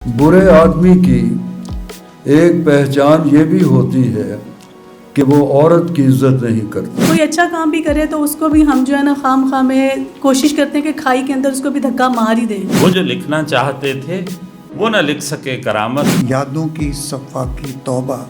برے آدمی کی ایک پہچان یہ بھی ہوتی ہے کہ وہ عورت کی عزت نہیں کرتا۔ کوئی اچھا کام بھی کرے تو اس کو بھی ہم جو ہے نا خام میں کوشش کرتے ہیں کہ کھائی کے اندر اس کو بھی دھکا مار ہی دیں۔ وہ جو لکھنا چاہتے تھے وہ نہ لکھ سکے کرامت۔ یادوں کی صفا کی توبہ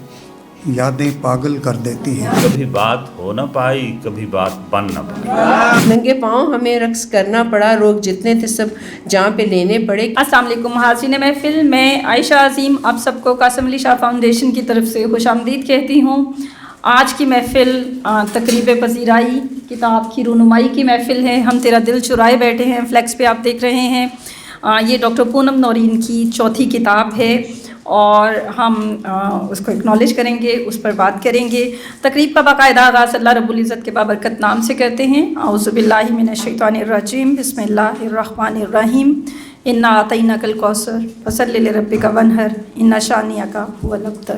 یادیں پاگل کر دیتی ہیں۔ کبھی بات ہو نہ پائی، کبھی بات بن نہ پائی۔ ننگے پاؤں ہمیں رقص کرنا پڑا، روگ جتنے تھے سب جہاں پہ لینے پڑے۔ السلام علیکم حاضرین محفل، میں عائشہ عظیم آپ سب کو قاسم علی شاہ فاؤنڈیشن کی طرف سے خوش آمدید کہتی ہوں۔ آج کی محفل تقریب پذیرائی کتاب کی رونمائی کی محفل ہے۔ ہم تیرا دل چرائے بیٹھے ہیں، فلیکس پہ آپ دیکھ رہے ہیں۔ یہ ڈاکٹر پونم نورین کی چوتھی کتاب ہے اور ہم اس کو اکنالج کریں گے، اس پر بات کریں گے۔ تقریب کا باقاعدہ آغاز اللہ رب العزت کے بابرکت نام سے کرتے ہیں۔ اعوذ باللہ من الشیطان الرجیم، بسم اللہ الرحمن الرحیم۔ انا اعطیناک الکوثر فصلی لربک وانحر ان شانئک ھو الابتر۔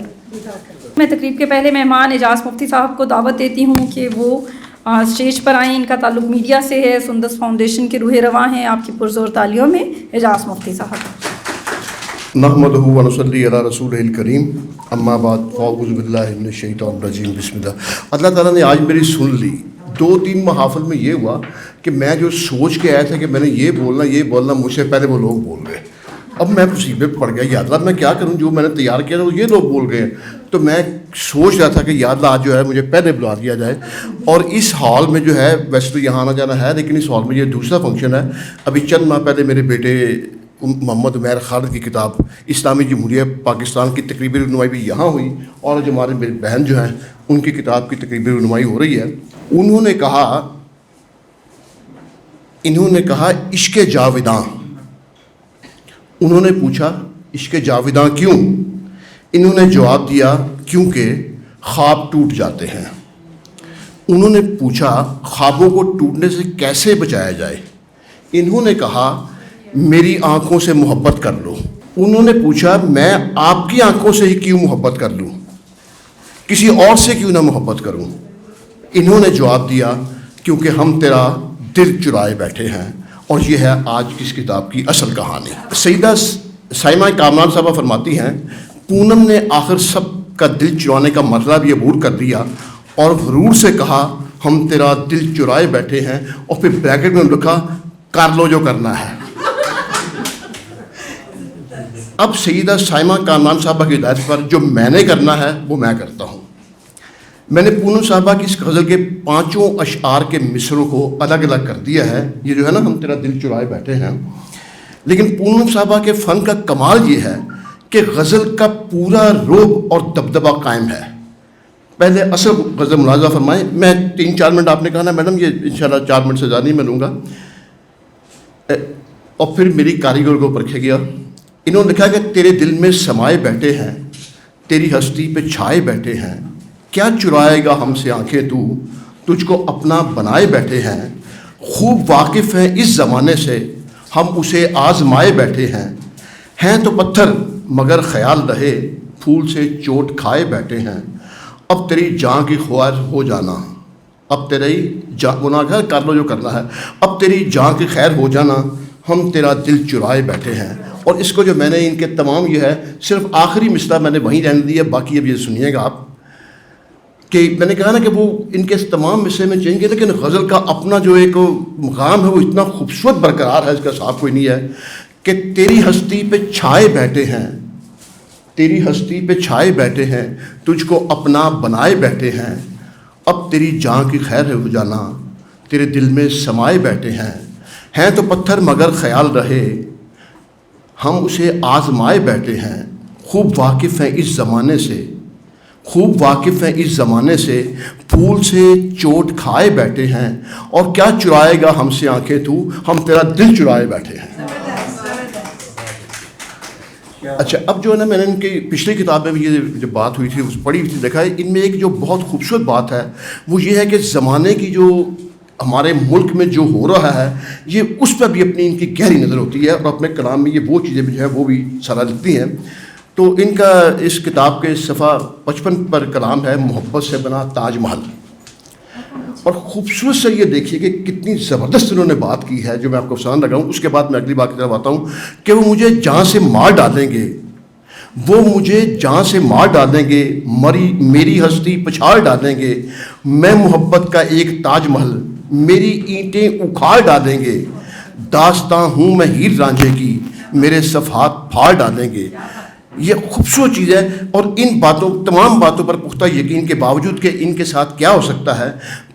میں تقریب کے پہلے مہمان اعجاز مفتی صاحب کو دعوت دیتی ہوں کہ وہ اسٹیج پر آئیں۔ ان کا تعلق میڈیا سے ہے، سندس فاؤنڈیشن کے روح رواں ہیں۔ آپ کی پرزور تالیوں میں اعجاز مفتی صاحب۔ نحمدہ و نصلی علی رسولہ الکریم، اما بعد فاعوذ باللہ من الشیطان الرجیم، بسم اللہ۔ اللہ تعالیٰ نے آج میری سن لی۔ 2-3 محافل میں یہ ہوا کہ میں جو سوچ کے آیا تھا کہ میں نے یہ بولنا مجھ سے پہلے وہ لوگ بول گئے۔ اب میں مصیبت پڑ گیا، یا اللہ میں کیا کروں، جو میں نے تیار کیا تھا وہ یہ لوگ بول گئے۔ تو میں سوچ رہا تھا کہ یا اللہ آج جو ہے مجھے پہلے بلا دیا جائے۔ اور اس ہال میں جو ہے ویسے تو یہاں آنا جانا ہے، لیکن اس ہال میں یہ دوسرا فنکشن ہے۔ ابھی چند ماہ پہلے میرے بیٹے محمد عمیر خالد کی کتاب اسلامی جمہوریہ پاکستان کی تقریبی رونمائی بھی یہاں ہوئی، اور جو ہمارے میری بہن جو ہیں ان کی کتاب کی تقریبی رونمائی ہو رہی ہے۔ انہوں نے کہا عشق جاویداں۔ انہوں نے پوچھا عشق جاویداں کیوں؟ انہوں نے جواب دیا کیونکہ خواب ٹوٹ جاتے ہیں۔ انہوں نے پوچھا خوابوں کو ٹوٹنے سے کیسے بچایا جائے؟ انہوں نے کہا میری آنکھوں سے محبت کر لو۔ انہوں نے پوچھا میں آپ کی آنکھوں سے ہی کیوں محبت کر لوں، کسی اور سے کیوں نہ محبت کروں؟ انہوں نے جواب دیا کیونکہ ہم تیرا دل چرائے بیٹھے ہیں۔ اور یہ ہے آج کی اس کتاب کی اصل کہانی۔ سیدہ سائمہ کامران صاحبہ فرماتی ہیں پونم نے آخر سب کا دل چرانے کا مطلب یہ عبور کر دیا اور غرور سے کہا ہم تیرا دل چرائے بیٹھے ہیں، اور پھر بریکٹ میں لکھا کر لو جو کرنا ہے۔ اب سیدہ سائمہ کامران صاحبہ کی ہدایت پر جو میں نے کرنا ہے وہ میں کرتا ہوں۔ میں نے پونم صاحبہ کی اس غزل کے 5 اشعار کے مصروں کو الگ الگ کر دیا ہے۔ یہ جو ہے نا ہم تیرا دل چرائے بیٹھے ہیں، لیکن پونم صاحبہ کے فن کا کمال یہ ہے کہ غزل کا پورا رعب اور دبدبہ قائم ہے۔ پہلے اصل غزل ملاحظہ فرمائیں، میں 3-4 منٹ آپ نے کہا نا میڈم، یہ انشاءاللہ 4 منٹ سے زیادہ نہیں میں لوں گا۔ اور پھر میری کاریگر کو پرکھے گیا۔ انہوں نے لکھا کہ تیرے دل میں سمائے بیٹھے ہیں، تیری ہستی پہ چھائے بیٹھے ہیں، کیا چرائے گا ہم سے آنکھیں تو، تجھ کو اپنا بنائے بیٹھے ہیں، خوب واقف ہیں اس زمانے سے ہم اسے آزمائے بیٹھے ہیں تو پتھر مگر خیال رہے پھول سے چوٹ کھائے بیٹھے ہیں، اب تیری جان کی خواہش ہو جانا، اب تیری گناہ کر لو جو کرنا ہے، اب تیری جان کی خیر ہو جانا، ہم تیرا دل چرائے بیٹھے ہیں۔ اور اس کو جو میں نے ان کے تمام یہ ہے صرف آخری مصرع میں نے وہیں رہنے دیا، باقی اب یہ سنیے گا آپ کہ میں نے کہا نا کہ وہ ان کے تمام مصرے میں چینج کیا، لیکن غزل کا اپنا جو ایک مقام ہے وہ اتنا خوبصورت برقرار ہے، اس کا صاف کوئی نہیں ہے کہ تیری ہستی پہ چھائے بیٹھے ہیں، تیری ہستی پہ چھائے بیٹھے ہیں، تجھ کو اپنا بنائے بیٹھے ہیں، اب تیری جان کی خیر ہو جانا، تیرے دل میں سمائے بیٹھے ہیں تو پتھر مگر خیال رہے ہم اسے آزمائے بیٹھے ہیں، خوب واقف ہیں اس زمانے سے، خوب واقف ہیں اس زمانے سے پھول سے چوٹ کھائے بیٹھے ہیں، اور کیا چرائے گا ہم سے آنکھیں تو، ہم تیرا دل چرائے بیٹھے ہیں۔ اچھا اب جو ہے نا میں نے ان کی پچھلی کتاب میں بھی یہ جو بات ہوئی تھی اس پڑھی تھی، دیکھا ہے ان میں ایک جو بہت خوبصورت بات ہے وہ یہ ہے کہ زمانے کی جو ہمارے ملک میں جو ہو رہا ہے یہ اس پر بھی اپنی ان کی گہری نظر ہوتی ہے، اور اپنے کلام میں یہ وہ چیزیں بھی جو ہے وہ بھی سارا لکھتی ہیں۔ تو ان کا اس کتاب کے صفحہ 55 پر کلام ہے محبت سے بنا تاج محل۔ اور خوبصورت سے یہ دیکھیے کہ کتنی زبردست انہوں نے بات کی ہے جو میں آپ کو سنان لگا ہوں. اس کے بعد میں اگلی بات کی طرف آتا ہوں کہ وہ مجھے جان سے مار ڈالیں گے, وہ مجھے جان سے مار ڈالیں گے, میری ہستی پچھاڑ ڈالیں گے, میں محبت کا ایک تاج محل میری اینٹیں اکھاڑ ڈالیں گے, داستاں ہوں میں ہیر رانجھے کی میرے صفحات پھاڑ ڈالیں گے. یہ خوبصورت چیز ہے. اور ان باتوں تمام باتوں پر پختہ یقین کے باوجود کہ ان کے ساتھ کیا ہو سکتا ہے,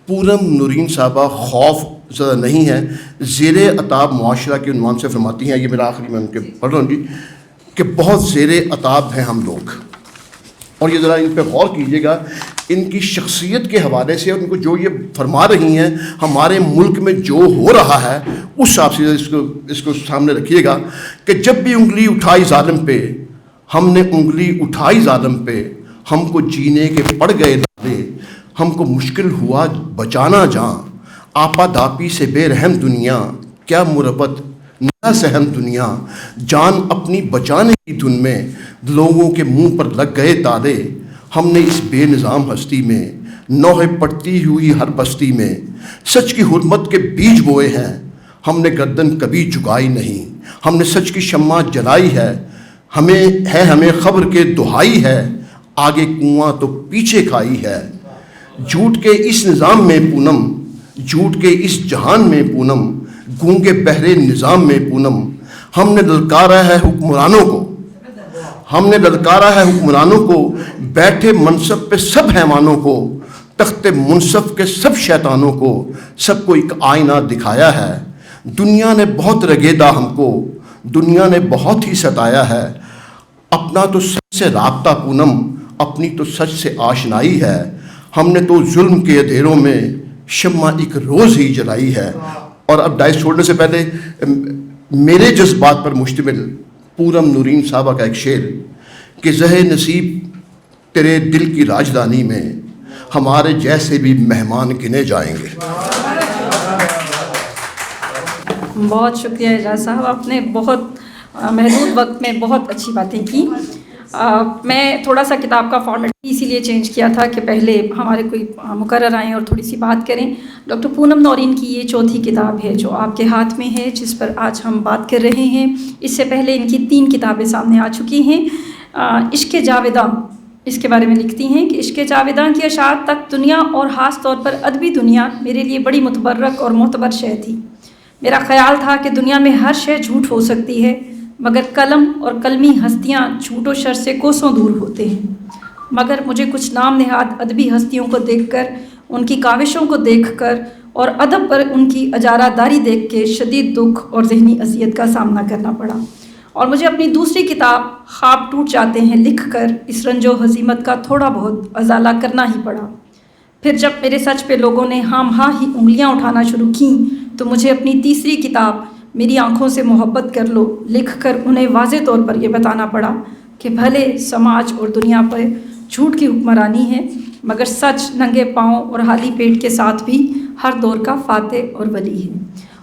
پونم نورین صاحبہ خوف زدہ نہیں ہے. زیر عتاب معاشرہ کے عنوان سے فرماتی ہیں, یہ میرا آخری میں ان کے پڑھ رہا ہوں جی, کہ بہت زیر عتاب ہیں ہم لوگ. اور یہ ذرا ان پہ غور کیجیے گا, ان کی شخصیت کے حوالے سے ان کو جو یہ فرما رہی ہیں, ہمارے ملک میں جو ہو رہا ہے اس حساب سے اس کو سامنے رکھیے گا کہ جب بھی انگلی اٹھائی ظالم پہ, ہم نے انگلی اٹھائی ظالم پہ, ہم کو جینے کے پڑ گئے دادے, ہم کو مشکل ہوا بچانا جان, آپا داپی سے بے رحم دنیا, کیا مربت نہ سہم دنیا, جان اپنی بچانے کی دھن میں لوگوں کے منہ پر لگ گئے تالے, ہم نے اس بے نظام ہستی میں نوحے پڑتی ہوئی ہر بستی میں سچ کی حرمت کے بیج بوئے ہیں, ہم نے گردن کبھی جھکائی نہیں, ہم نے سچ کی شمع جلائی ہے, ہمیں خبر کے دہائی ہے, آگے کنواں تو پیچھے کھائی ہے. جھوٹ کے اس نظام میں پونم, جھوٹ کے اس جہان میں پونم, گونگے بہرے نظام میں پونم, ہم نے للکارا ہے حکمرانوں کو, ہم نے للکارا ہے حکمرانوں کو, بیٹھے منصب پہ سب حیوانوں کو, تخت منصف کے سب شیطانوں کو, سب کو ایک آئینہ دکھایا ہے. دنیا نے بہت رگیدا ہم کو, دنیا نے بہت ہی ستایا ہے, اپنا تو سچ سے رابطہ پونم, اپنی تو سچ سے آشنائی ہے, ہم نے تو ظلم کے اندھیروں میں شمع ایک روز ہی جلائی ہے. اور اب ڈائس چھوڑنے سے پہلے میرے جذبات پر مشتمل پونم نورین صاحبہ کا ایک شعر کہ زہ نصیب تیرے دل کی راجدھانی میں ہمارے جیسے بھی مہمان گنے جائیں گے. بہت شکریہ اعجاز صاحب, آپ نے بہت محدود وقت میں بہت اچھی باتیں کی. میں تھوڑا سا کتاب کا فارمیٹ اسی لیے چینج کیا تھا کہ پہلے ہمارے کوئی مقرر آئیں اور تھوڑی سی بات کریں. ڈاکٹر پونم نورین کی یہ چوتھی کتاب ہے جو آپ کے ہاتھ میں ہے, جس پر آج ہم بات کر رہے ہیں. اس سے پہلے ان کی 3 کتابیں سامنے آ چکی ہیں. عشق جاویداں اس کے بارے میں لکھتی ہیں کہ عشق جاویداں کی اشاعت تک دنیا اور خاص طور پر ادبی دنیا میرے لیے بڑی متبرک اور معتبر شے تھی. میرا خیال تھا کہ دنیا میں ہر شے جھوٹ ہو سکتی ہے, مگر قلم اور قلمی ہستیاں جھوٹ و شر سے کوسوں دور ہوتے ہیں. مگر مجھے کچھ نام نہاد ادبی ہستیوں کو دیکھ کر, ان کی کاوشوں کو دیکھ کر اور ادب پر ان کی اجارہ داری دیکھ کے شدید دکھ اور ذہنی اذیت کا سامنا کرنا پڑا. اور مجھے اپنی دوسری کتاب خواب ٹوٹ جاتے ہیں لکھ کر اس رنج و ہزیمت کا تھوڑا بہت ازالہ کرنا ہی پڑا. پھر جب میرے سچ پہ لوگوں نے ہاں ہی انگلیاں اٹھانا شروع کیں تو مجھے اپنی تیسری کتاب میری آنکھوں سے محبت کر لو لکھ کر انہیں واضح طور پر یہ بتانا پڑا کہ بھلے سماج اور دنیا پر جھوٹ کی حکمرانی ہے, مگر سچ ننگے پاؤں اور خالی پیٹ کے ساتھ بھی ہر دور کا فاتح اور ولی ہے.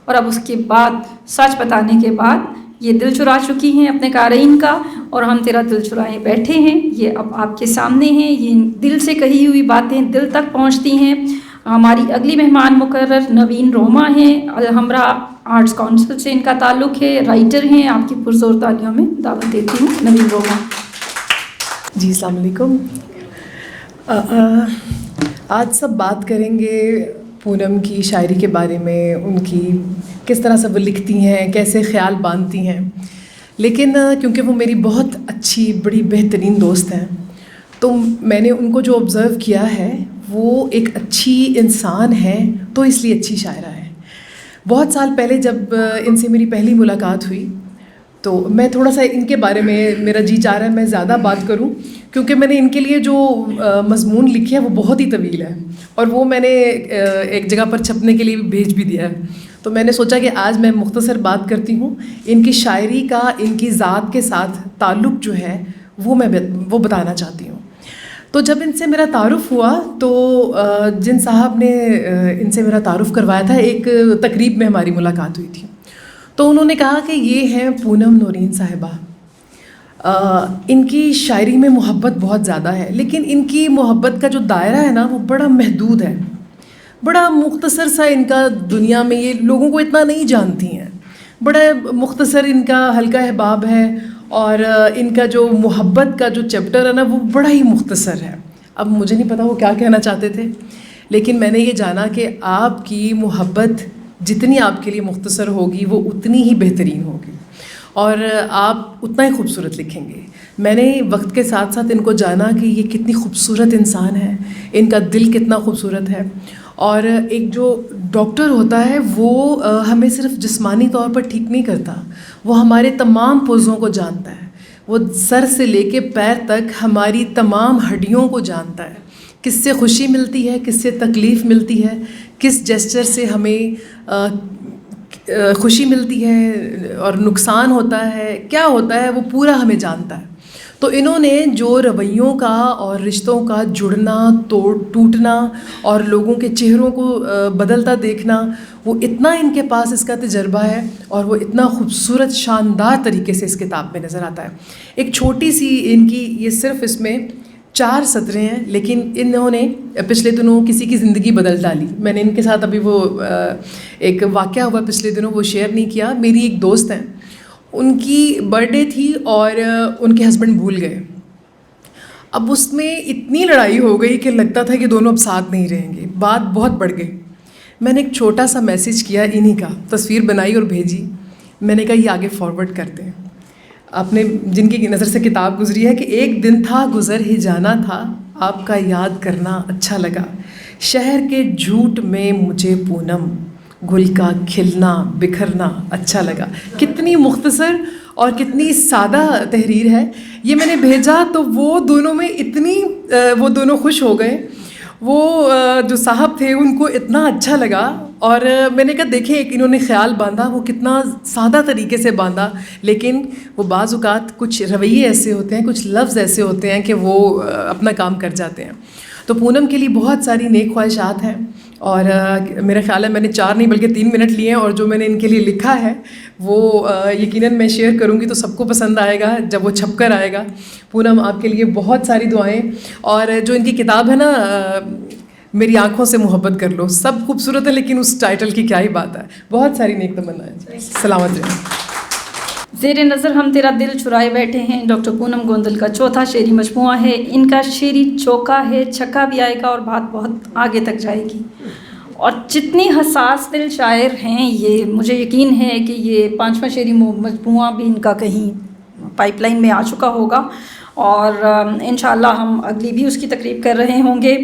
اور اب اس کے بعد سچ بتانے کے بعد یہ دل چرا چکی ہیں اپنے قارئین کا, اور ہم تیرا دل چرائے بیٹھے ہیں. یہ اب آپ کے سامنے ہیں, یہ دل سے کہی ہوئی باتیں دل تک پہنچتی ہیں. ہماری اگلی مہمان مقرر نوین روما ہیں, الحمرا آرٹس کونسل سے ان کا تعلق ہے, رائٹر ہیں. آپ کی پرزور تالیوں میں دعوت دیتی ہوں نوین روما. جی السلام علیکم. آج سب بات کریں گے پونم کی شاعری کے بارے میں, ان کی کس طرح سے وہ لکھتی ہیں, کیسے خیال باندھتی ہیں. لیکن کیونکہ وہ میری بہت اچھی بڑی بہترین دوست ہیں, تو میں نے ان کو جو آبزرو کیا ہے وہ ایک اچھی انسان ہے, تو اس لیے اچھی شاعرہ ہے. بہت سال پہلے جب ان سے میری پہلی ملاقات ہوئی تو میں تھوڑا سا ان کے بارے میں میرا جی چاہ رہا ہے میں زیادہ بات کروں, کیونکہ میں نے ان کے لیے جو مضمون لکھے ہے وہ بہت ہی طویل ہے, اور وہ میں نے ایک جگہ پر چھپنے کے لیے بھیج بھی دیا ہے. تو میں نے سوچا کہ آج میں مختصر بات کرتی ہوں, ان کی شاعری کا ان کی ذات کے ساتھ تعلق جو ہے وہ بتانا چاہتی ہوں. تو جب ان سے میرا تعارف ہوا تو جن صاحب نے ان سے میرا تعارف کروایا تھا, ایک تقریب میں ہماری ملاقات ہوئی تھی, تو انہوں نے کہا کہ یہ ہیں پونم نورین صاحبہ. ان کی شاعری میں محبت بہت زیادہ ہے, لیکن ان کی محبت کا جو دائرہ ہے نا وہ بڑا محدود ہے. بڑا مختصر سا ان کا دنیا میں، یہ لوگوں کو اتنا نہیں جانتی ہیں، بڑا مختصر ان کا حلقہ احباب ہے، اور ان کا جو محبت کا جو چیپٹر ہے نا وہ بڑا ہی مختصر ہے. اب مجھے نہیں پتا وہ کیا کہنا چاہتے تھے، لیکن میں نے یہ جانا کہ آپ کی محبت جتنی آپ کے لیے مختصر ہوگی وہ اتنی ہی بہترین ہوگی، اور آپ اتنا ہی خوبصورت لکھیں گے. میں نے وقت کے ساتھ ساتھ ان کو جانا کہ یہ کتنی خوبصورت انسان ہے، ان کا دل کتنا خوبصورت ہے. اور ایک جو ڈاکٹر ہوتا ہے وہ ہمیں صرف جسمانی طور پر ٹھیک نہیں کرتا، وہ ہمارے تمام پرزوں کو جانتا ہے، وہ سر سے لے کے پیر تک ہماری تمام ہڈیوں کو جانتا ہے، کس سے خوشی ملتی ہے، کس سے تکلیف ملتی ہے، کس جیسچر سے ہمیں خوشی ملتی ہے اور نقصان ہوتا ہے، کیا ہوتا ہے، وہ پورا ہمیں جانتا ہے. تو انہوں نے جو رویوں کا اور رشتوں کا جڑنا ٹوٹنا اور لوگوں کے چہروں کو بدلتا دیکھنا، وہ اتنا ان کے پاس اس کا تجربہ ہے، اور وہ اتنا خوبصورت شاندار طریقے سے اس کتاب میں نظر آتا ہے. ایک چھوٹی سی ان کی، یہ صرف اس میں 4 سطریں ہیں، لیکن انہوں نے پچھلے دنوں کسی کی زندگی بدل ڈالی. میں نے ان کے ساتھ ابھی وہ ایک واقعہ ہوا پچھلے دنوں، وہ شیئر نہیں کیا. میری ایک دوست ہیں، ان کی برتھ ڈے تھی اور ان کے ہسبینڈ بھول گئے. اب اس میں اتنی لڑائی ہو گئی کہ لگتا تھا کہ دونوں اب ساتھ نہیں رہیں گے، بات بہت بڑھ گئی. میں نے ایک چھوٹا سا میسیج کیا انہی کا، تصویر بنائی اور بھیجی. میں نے کہا یہ آگے فارورڈ کر دیں. آپ نے جن کی نظر سے کتاب گزری ہے کہ ایک دن تھا گزر ہی جانا تھا، آپ کا یاد کرنا اچھا لگا، شہر کے جھوٹ میں مجھے پونم، گل کا کھلنا بکھرنا اچھا لگا. کتنی مختصر اور کتنی سادہ تحریر ہے. یہ میں نے بھیجا تو وہ دونوں میں اتنی وہ دونوں خوش ہو گئے. وہ جو صاحب تھے ان کو اتنا اچھا لگا، اور میں نے کہا دیکھیں ایک انہوں نے خیال باندھا، وہ کتنا سادہ طریقے سے باندھا، لیکن وہ بعض اوقات کچھ رویے ایسے ہوتے ہیں، کچھ لفظ ایسے ہوتے ہیں کہ وہ اپنا کام کر جاتے ہیں. تو پونم کے لیے بہت ساری نیک خواہشات ہیں، اور میرا خیال ہے میں نے 4 نہیں بلکہ 3 منٹ لیے ہیں، اور جو میں نے ان کے لیے لکھا ہے وہ یقیناً میں شیئر کروں گی تو سب کو پسند آئے گا جب وہ چھپ کر آئے گا. پونم آپ کے لیے بہت ساری دعائیں. اور جو ان کی کتاب ہے نا میری آنکھوں سے محبت کر لو، سب خوبصورت ہے لیکن اس ٹائٹل کی کیا ہی بات ہے. بہت ساری نیک تمنائیں. سلامت رہیں. زیر نظر ہم تیرا دل چرائے بیٹھے ہیں ڈاکٹر پونم گوندل کا چوتھا شعری مجموعہ ہے. ان کا شعری چوکا ہے، چھکا بھی آئے گا اور بات بہت آگے تک جائے گی. اور جتنی حساس دل شاعر ہیں یہ مجھے یقین ہے کہ یہ 5واں شعری مجموعہ بھی ان کا کہیں پائپ لائن میں آ چکا ہوگا، اور انشاءاللہ ہم اگلی بھی اس کی تقریب کر رہے ہوں گے.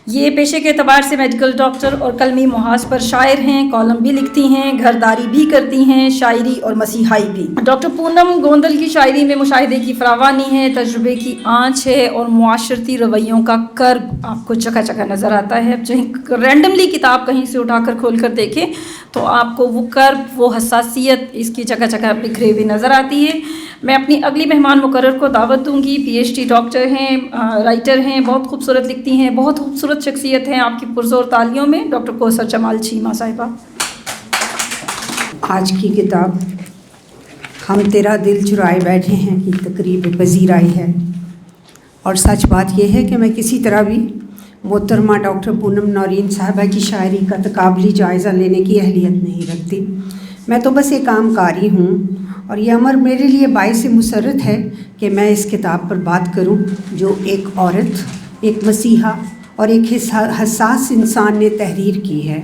یہ پیشے کے اعتبار سے میڈیکل ڈاکٹر اور قلمی محاذ پر شاعر ہیں، کالم بھی لکھتی ہیں، گھرداری بھی کرتی ہیں، شاعری اور مسیحائی بھی. ڈاکٹر پونم گوندل کی شاعری میں مشاہدے کی فراوانی ہے، تجربے کی آنچ ہے، اور معاشرتی رویوں کا کرب آپ کو چکا چکا نظر آتا ہے. اب چاہے رینڈملی کتاب کہیں سے اٹھا کر کھول کر دیکھیں تو آپ کو وہ کرب، وہ حساسیت اس کی چکا چکا بکھرے ہوئی نظر آتی ہے. میں اپنی اگلی مہمان مقرر کو دعوت دوں گی. PhD ڈاکٹر ہیں، رائٹر ہیں، بہت خوبصورت لکھتی ہیں، بہت خوبصورت شخصیت ہیں. آپ کی پرزور تالیوں میں ڈاکٹر کوثر جمال چیمہ صاحبہ. آج کی کتاب ہم تیرا دل چرائے بیٹھے ہیں کی تقریب پذیر آئی ہے، اور سچ بات یہ ہے کہ میں کسی طرح بھی محترمہ ڈاکٹر پونم نورین صاحبہ کی شاعری کا تقابلی جائزہ لینے کی اہلیت نہیں رکھتی. میں تو بس ایک عام قاری ہوں، اور یہ امر میرے لیے باعث مسرت ہے کہ میں اس کتاب پر بات کروں جو ایک عورت، ایک مسیحا اور ایک حساس انسان نے تحریر کی ہے.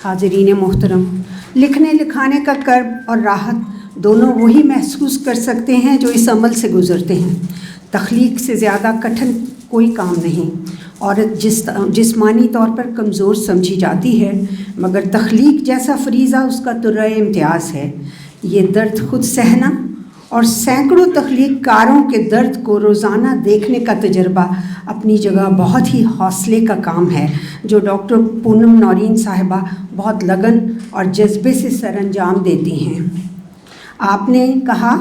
حاضرین محترم، لکھنے لکھانے کا کرب اور راحت دونوں وہی محسوس کر سکتے ہیں جو اس عمل سے گزرتے ہیں. تخلیق سے زیادہ کٹھن کوئی کام نہیں. عورت جسمانی طور پر کمزور سمجھی جاتی ہے، مگر تخلیق جیسا فریضہ اس کا ترائے امتیاز ہے. یہ درد خود سہنا اور سینکڑوں تخلیق کاروں کے درد کو روزانہ دیکھنے کا تجربہ اپنی جگہ بہت ہی حوصلے کا کام ہے، جو ڈاکٹر پونم نورین صاحبہ بہت لگن اور جذبے سے سر انجام دیتی ہیں. آپ نے کہا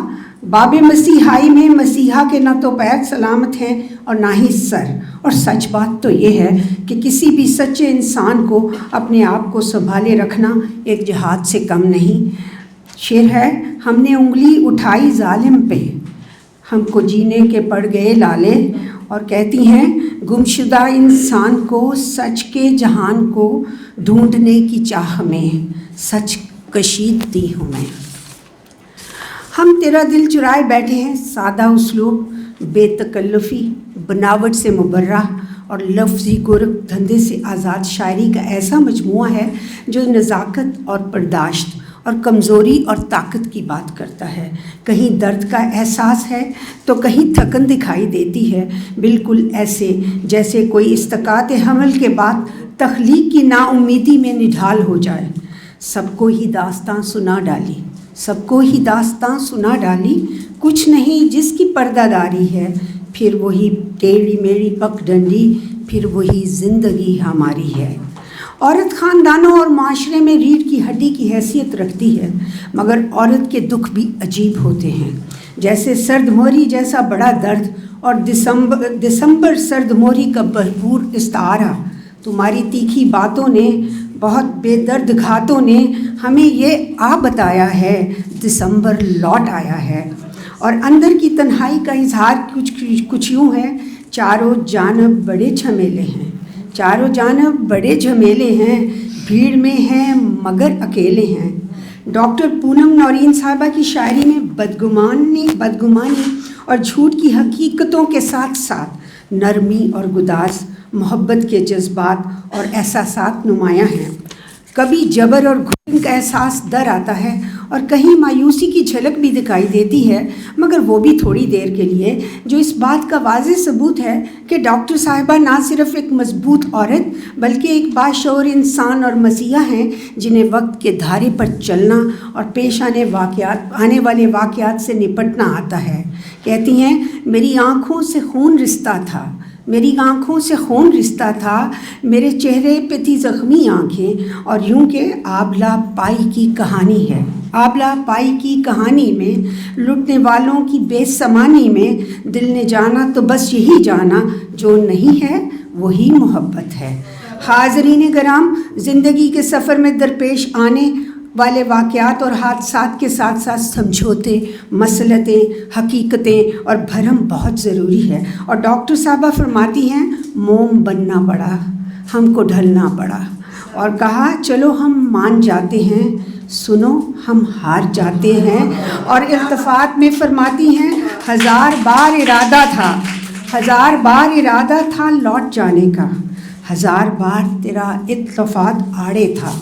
باب مسیحائی میں مسیحا کے نہ تو پیر سلامت ہیں اور نہ ہی سر، اور سچ بات تو یہ ہے کہ کسی بھی سچے انسان کو اپنے آپ کو سنبھالے رکھنا ایک جہاد سے کم نہیں. شعر ہے، ہم نے انگلی اٹھائی ظالم پہ، ہم کو جینے کے پڑ گئے لالے. اور کہتی ہیں گمشدہ انسان کو سچ کے جہان کو ڈھونڈنے کی چاہ میں سچ کشیدتی ہوں میں. ہم تیرا دل چرائے بیٹھے ہیں. سادہ اسلوب، بے تکلفی، بناوٹ سے مبرہ اور لفظی گرگ دھندے سے آزاد شاعری کا ایسا مجموعہ ہے جو نزاکت اور برداشت اور کمزوری اور طاقت کی بات کرتا ہے. کہیں درد کا احساس ہے تو کہیں تھکن دکھائی دیتی ہے، بالکل ایسے جیسے کوئی استقاط حمل کے بعد تخلیق کی نا امیدی میں نڈھال ہو جائے. سب کو ہی داستاں سنا ڈالی، سب کو ہی داستاں سنا ڈالی، کچھ نہیں جس کی پردہ داری ہے. پھر وہی ٹیڑھی میڑھی پک ڈنڈی، پھر وہی زندگی ہماری ہے. عورت خاندانوں اور معاشرے میں ریڑھ کی ہڈی کی حیثیت رکھتی ہے، مگر عورت کے دکھ بھی عجیب ہوتے ہیں. جیسے سرد موری جیسا بڑا درد اور دسمبر سرد موری کا بھرپور استعارہ. تمہاری تیکھی باتوں نے، بہت بے درد گھاتوں نے ہمیں یہ بتایا ہے دسمبر لوٹ آیا ہے. اور اندر کی تنہائی کا اظہار کچھ یوں ہے، چاروں جانب بڑے جھمیلے ہیں، چاروں جانب بڑے جھمیلے ہیں، بھیڑ میں ہیں مگر اکیلے ہیں. ڈاکٹر پونم نورین صاحبہ کی شاعری میں بدگمانی اور جھوٹ کی حقیقتوں کے ساتھ ساتھ نرمی اور گداز، محبت کے جذبات اور احساسات نمایاں ہیں. کبھی جبر اور گھٹن کا احساس در آتا ہے اور کہیں مایوسی کی جھلک بھی دکھائی دیتی ہے، مگر وہ بھی تھوڑی دیر کے لیے، جو اس بات کا واضح ثبوت ہے کہ ڈاکٹر صاحبہ نہ صرف ایک مضبوط عورت بلکہ ایک باشعور انسان اور مسیحا ہیں جنہیں وقت کے دھارے پر چلنا اور پیش آنے والے واقعات سے نپٹنا آتا ہے. کہتی ہیں میری آنکھوں سے خون رستا تھا، میری آنکھوں سے خون رستا تھا، میرے چہرے پہ تھی زخمی آنکھیں، اور یوں کہ آبلا پائی کی کہانی ہے. آبلا پائی کی کہانی میں لٹنے والوں کی بے سمانی میں دل نے جانا تو بس یہی جانا، جو نہیں ہے وہی محبت ہے. حاضرین کرام، زندگی کے سفر میں درپیش آنے والے واقعات اور حادثات کے ساتھ ساتھ سمجھوتے، مصلحتیں، حقیقتیں اور بھرم بہت ضروری ہے. اور ڈاکٹر صاحبہ فرماتی ہیں موم بننا پڑا، ہم کو ڈھلنا پڑا، اور کہا چلو ہم مان جاتے ہیں، سنو ہم ہار جاتے ہیں. اور التفات میں فرماتی ہیں 1000 بار ارادہ تھا، 1000 بار ارادہ تھا لوٹ جانے کا، 1000 بار تیرا التفات آڑے تھا.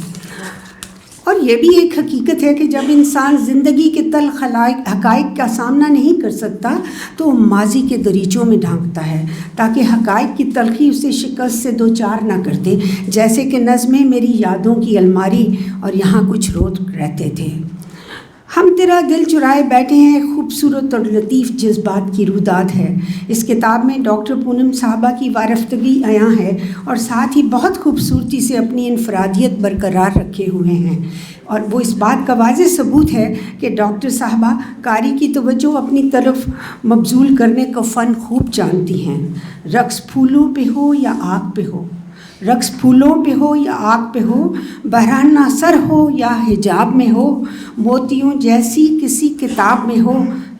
اور یہ بھی ایک حقیقت ہے کہ جب انسان زندگی کے تلخ حقائق کا سامنا نہیں کر سکتا تو وہ ماضی کے دریچوں میں ڈھانکتا ہے تاکہ حقائق کی تلخی اسے شکست سے دوچار نہ کر دے. جیسے کہ نظمیں میری یادوں کی الماری اور یہاں کچھ روز رہتے تھے. ہم تیرا دل چرائے بیٹھے ہیں خوبصورت اور لطیف جذبات کی روداد ہے. اس کتاب میں ڈاکٹر پونم صاحبہ کی وارفتگی عیاں ہے اور ساتھ ہی بہت خوبصورتی سے اپنی انفرادیت برقرار رکھے ہوئے ہیں. اور وہ اس بات کا واضح ثبوت ہے کہ ڈاکٹر صاحبہ قاری کی توجہ اپنی طرف مبذول کرنے کا فن خوب جانتی ہیں. رقص پھولوں پہ ہو یا آگ پہ ہو، رقص پھولوں پہ ہو یا آگ پہ ہو، بہرانہ سر ہو یا حجاب میں ہو، موتیوں جیسی کسی کتاب میں ہو،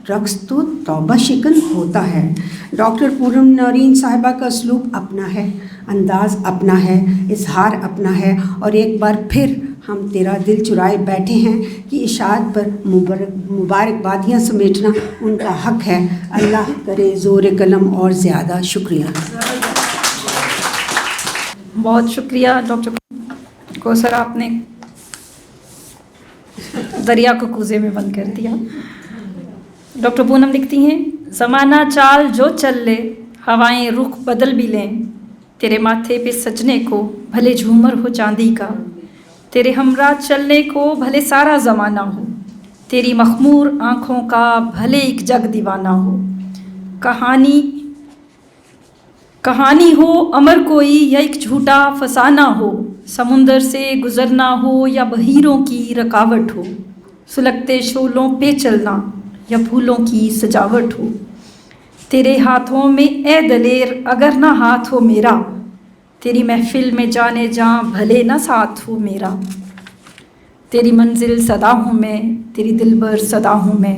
رقص تو توبہ شکن ہوتا ہے. ڈاکٹر پونم نورین صاحبہ کا اسلوب اپنا ہے، انداز اپنا ہے، اظہار اپنا ہے. اور ایک بار پھر ہم تیرا دل چرائے بیٹھے ہیں کہ اشاعت پر مبارکبادیاں سمیٹنا ان کا حق ہے. اللہ کرے زور قلم اور زیادہ. شکریہ. بہت شکریہ ڈاکٹر کوثر، آپ نے دریا کو کوزے میں بند کر دیا. ڈاکٹر پونم لکھتی ہیں زمانہ چال جو چل لے، ہوائیں رخ بدل بھی لیں، تیرے ماتھے پہ سجنے کو بھلے جھومر ہو چاندی کا، تیرے ہمراہ چلنے کو بھلے سارا زمانہ ہو، تیری مخمور آنکھوں کا بھلے ایک جگ دیوانہ ہو، کہانی ہو امر کوئی یا ایک جھوٹا فسانہ ہو، سمندر سے گزرنا ہو یا بحیروں کی رکاوٹ ہو، سلگتے شعلوں پہ چلنا یا پھولوں کی سجاوٹ ہو، تیرے ہاتھوں میں اے دلیر اگر نہ ہاتھ ہو میرا، تیری محفل میں جانے جاں بھلے نہ ساتھ ہو میرا، تیری منزل صدا ہوں میں، تیری دلبر صدا ہوں میں،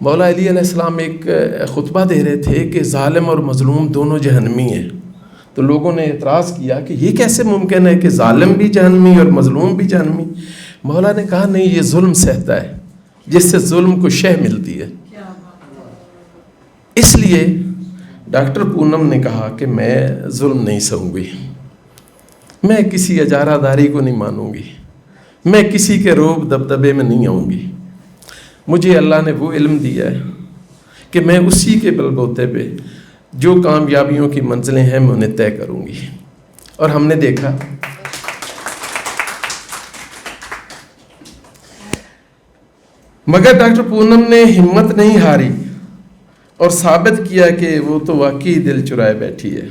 مولا علی علیہ السلام ایک خطبہ دے رہے تھے کہ ظالم اور مظلوم دونوں جہنمی ہیں. تو لوگوں نے اعتراض کیا کہ یہ کیسے ممکن ہے کہ ظالم بھی جہنمی اور مظلوم بھی جہنمی. مولا نے کہا نہیں، یہ ظلم سہتا ہے جس سے ظلم کو شہ ملتی ہے. اس لیے ڈاکٹر پونم نے کہا کہ میں ظلم نہیں سہوں گی، میں کسی اجارہ داری کو نہیں مانوں گی، میں کسی کے روب دبدبے میں نہیں آؤں گی. مجھے اللہ نے وہ علم دیا ہے کہ میں اسی کے بل بوتے پہ جو کامیابیوں کی منزلیں ہیں میں انہیں طے کروں گی. اور ہم نے دیکھا مگر ڈاکٹر پونم نے ہمت نہیں ہاری اور ثابت کیا کہ وہ تو واقعی دل چرائے بیٹھی ہے.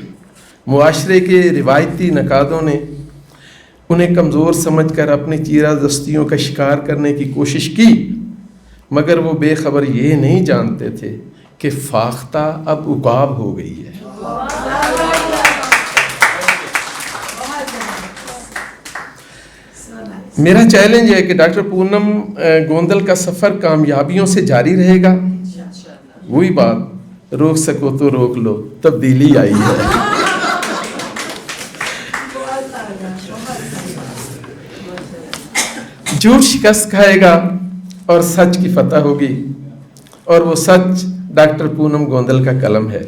معاشرے کے روایتی نقادوں نے انہیں کمزور سمجھ کر اپنی چیرہ دستیوں کا شکار کرنے کی کوشش کی، مگر وہ بے خبر یہ نہیں جانتے تھے کہ فاختہ اب عقاب ہو گئی ہے. میرا چیلنج ہے کہ ڈاکٹر پونم گوندل کا سفر کامیابیوں سے جاری رہے گا. وہی بات، روک سکو تو روک لو، تبدیلی آئی ہے. جھوٹ شکست کھائے گا اور سچ کی فتح ہوگی، اور وہ سچ ڈاکٹر پونم گوندل کا قلم ہے.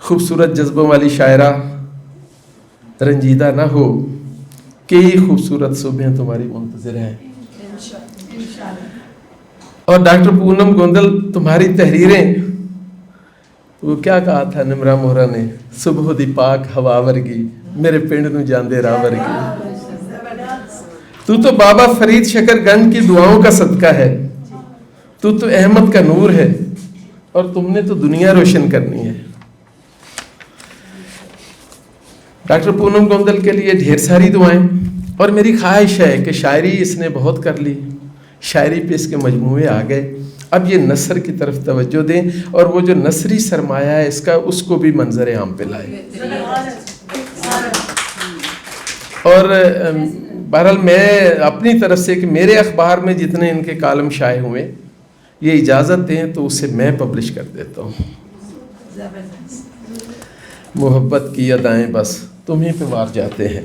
خوبصورت جذبوں والی شاعرہ، رنجیدہ نہ ہو، کئی خوبصورت صبحیں تمہاری منتظر ہیں. اور ڈاکٹر پونم گوندل تمہاری تحریریں، وہ کیا کہا تھا نمرا مہرا نے، صبح دی پاک ہوا ورگی میرے پنڈ نو جاندے راہ ورگی. تو بابا فرید شکر گنج کی دعاؤں کا صدقہ ہے، تو احمد کا نور ہے، اور تم نے تو دنیا روشن کرنی ہے. ڈاکٹر پونم گوندل کے لیے ڈھیر ساری دعائیں، اور میری خواہش ہے کہ شاعری اس نے بہت کر لی، شاعری پہ اس کے مجموعے آ گئے، اب یہ نثر کی طرف توجہ دیں، اور وہ جو نثری سرمایہ ہے اس کو بھی منظر عام پہ لائے. اور بہرحال میں اپنی طرف سے کہ میرے اخبار میں جتنے ان کے کالم شائع ہوئے، یہ اجازت دیں تو اسے میں پبلش کر دیتا ہوں. محبت کی ادائیں بس تمہیں پہ وار جاتے ہیں،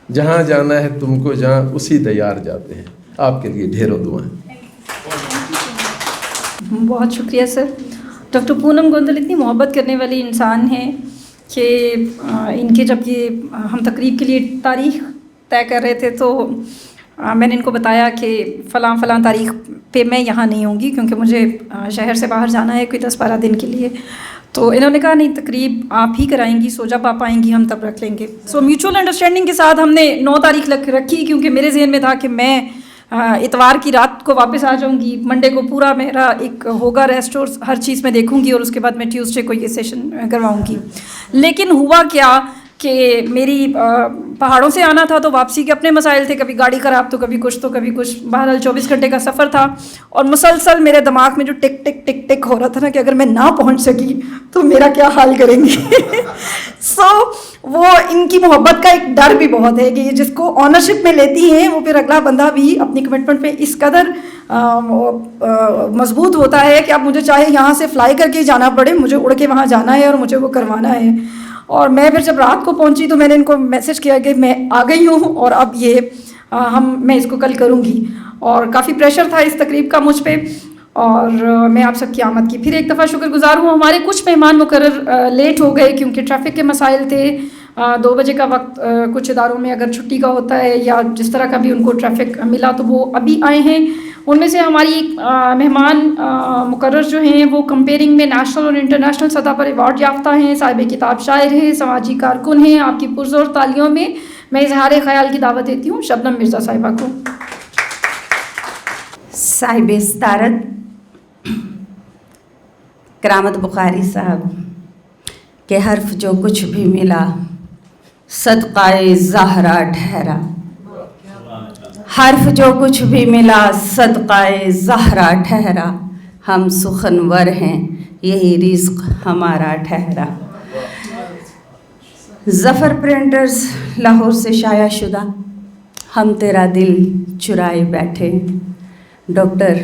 جہاں جانا ہے تم کو جہاں اسی دیار جاتے ہیں. آپ کے لیے ڈھیروں دعائیں. بہت شکریہ سر. ڈاکٹر پونم گوندل اتنی محبت کرنے والی انسان ہیں کہ ان کے جب یہ ہم تقریب کے لیے تاریخ طے کر رہے تھے تو میں نے ان کو بتایا کہ فلاں تاریخ پہ میں یہاں نہیں ہوں گی کیونکہ مجھے شہر سے باہر جانا ہے کوئی 10-12 دن کے لیے. تو انہوں نے کہا نہیں، تقریب آپ ہی کرائیں گی، سو جب آپ آئیں گی ہم تب رکھ لیں گے. سو میوچول انڈرسٹینڈنگ کے ساتھ ہم نے 9 تاریخ رکھی، کیونکہ میرے ذہن میں تھا کہ میں اتوار کی رات کو واپس آ جاؤں گی، منڈے کو پورا میرا ایک ہوگا ریسٹور، ہر چیز میں دیکھوں گی، اور اس کے بعد میں ٹیوزڈے کو یہ سیشن کرواؤں گی. لیکن ہوا کیا کہ میری پہاڑوں سے آنا تھا تو واپسی کے اپنے مسائل تھے، کبھی گاڑی خراب تو کبھی کچھ. بہرحال 24 گھنٹے کا سفر تھا، اور مسلسل میرے دماغ میں جو ٹک ٹک ٹک ٹک ہو رہا تھا نا کہ اگر میں نہ پہنچ سکی تو میرا کیا حال کریں گی. سو وہ ان کی محبت کا ایک ڈر بھی بہت ہے کہ یہ جس کو آنرشپ میں لیتی ہیں وہ پھر اگلا بندہ بھی اپنی کمٹمنٹ پہ اس قدر مضبوط ہوتا ہے کہ اب مجھے چاہے یہاں سے فلائی کر کے جانا پڑے، مجھے اڑ کے وہاں جانا ہے اور مجھے وہ کروانا ہے. اور میں پھر جب رات کو پہنچی تو میں نے ان کو میسج کیا کہ میں آ گئی ہوں اور اب یہ میں اس کو کل کروں گی. اور کافی پریشر تھا اس تقریب کا مجھ پہ، اور میں آپ سب کی آمد کی پھر ایک دفعہ شکر گزار ہوں. ہمارے کچھ مہمان مقرر لیٹ ہو گئے کیونکہ ٹریفک کے مسائل تھے. 2 بجے کا وقت کچھ اداروں میں اگر چھٹی کا ہوتا ہے یا جس طرح کا بھی ان کو ٹریفک ملا تو وہ ابھی آئے ہیں. ان میں سے ہماری مہمان مقرر جو ہیں وہ کمپیئرنگ میں نیشنل اور انٹرنیشنل سطح پر ایوارڈ یافتہ ہیں، صاحب کتاب شاعر ہیں، سماجی کارکن ہیں. آپ کی پرزور تالیوں میں میں اظہار خیال کی دعوت دیتی ہوں شبنم مرزا صاحبہ کو. صاحب استارت کرامت بخاری صاحب کے حرف جو کچھ بھی ملا صدقہ زہرا ٹھہرا، حرف جو کچھ بھی ملا صدقہ زہرا ٹھہرا، ہم سخنور ہیں یہی رزق ہمارا ٹھہرا. ظفر پرنٹرز لاہور سے شائع شدہ ہم تیرا دل چرائے بیٹھے، ڈاکٹر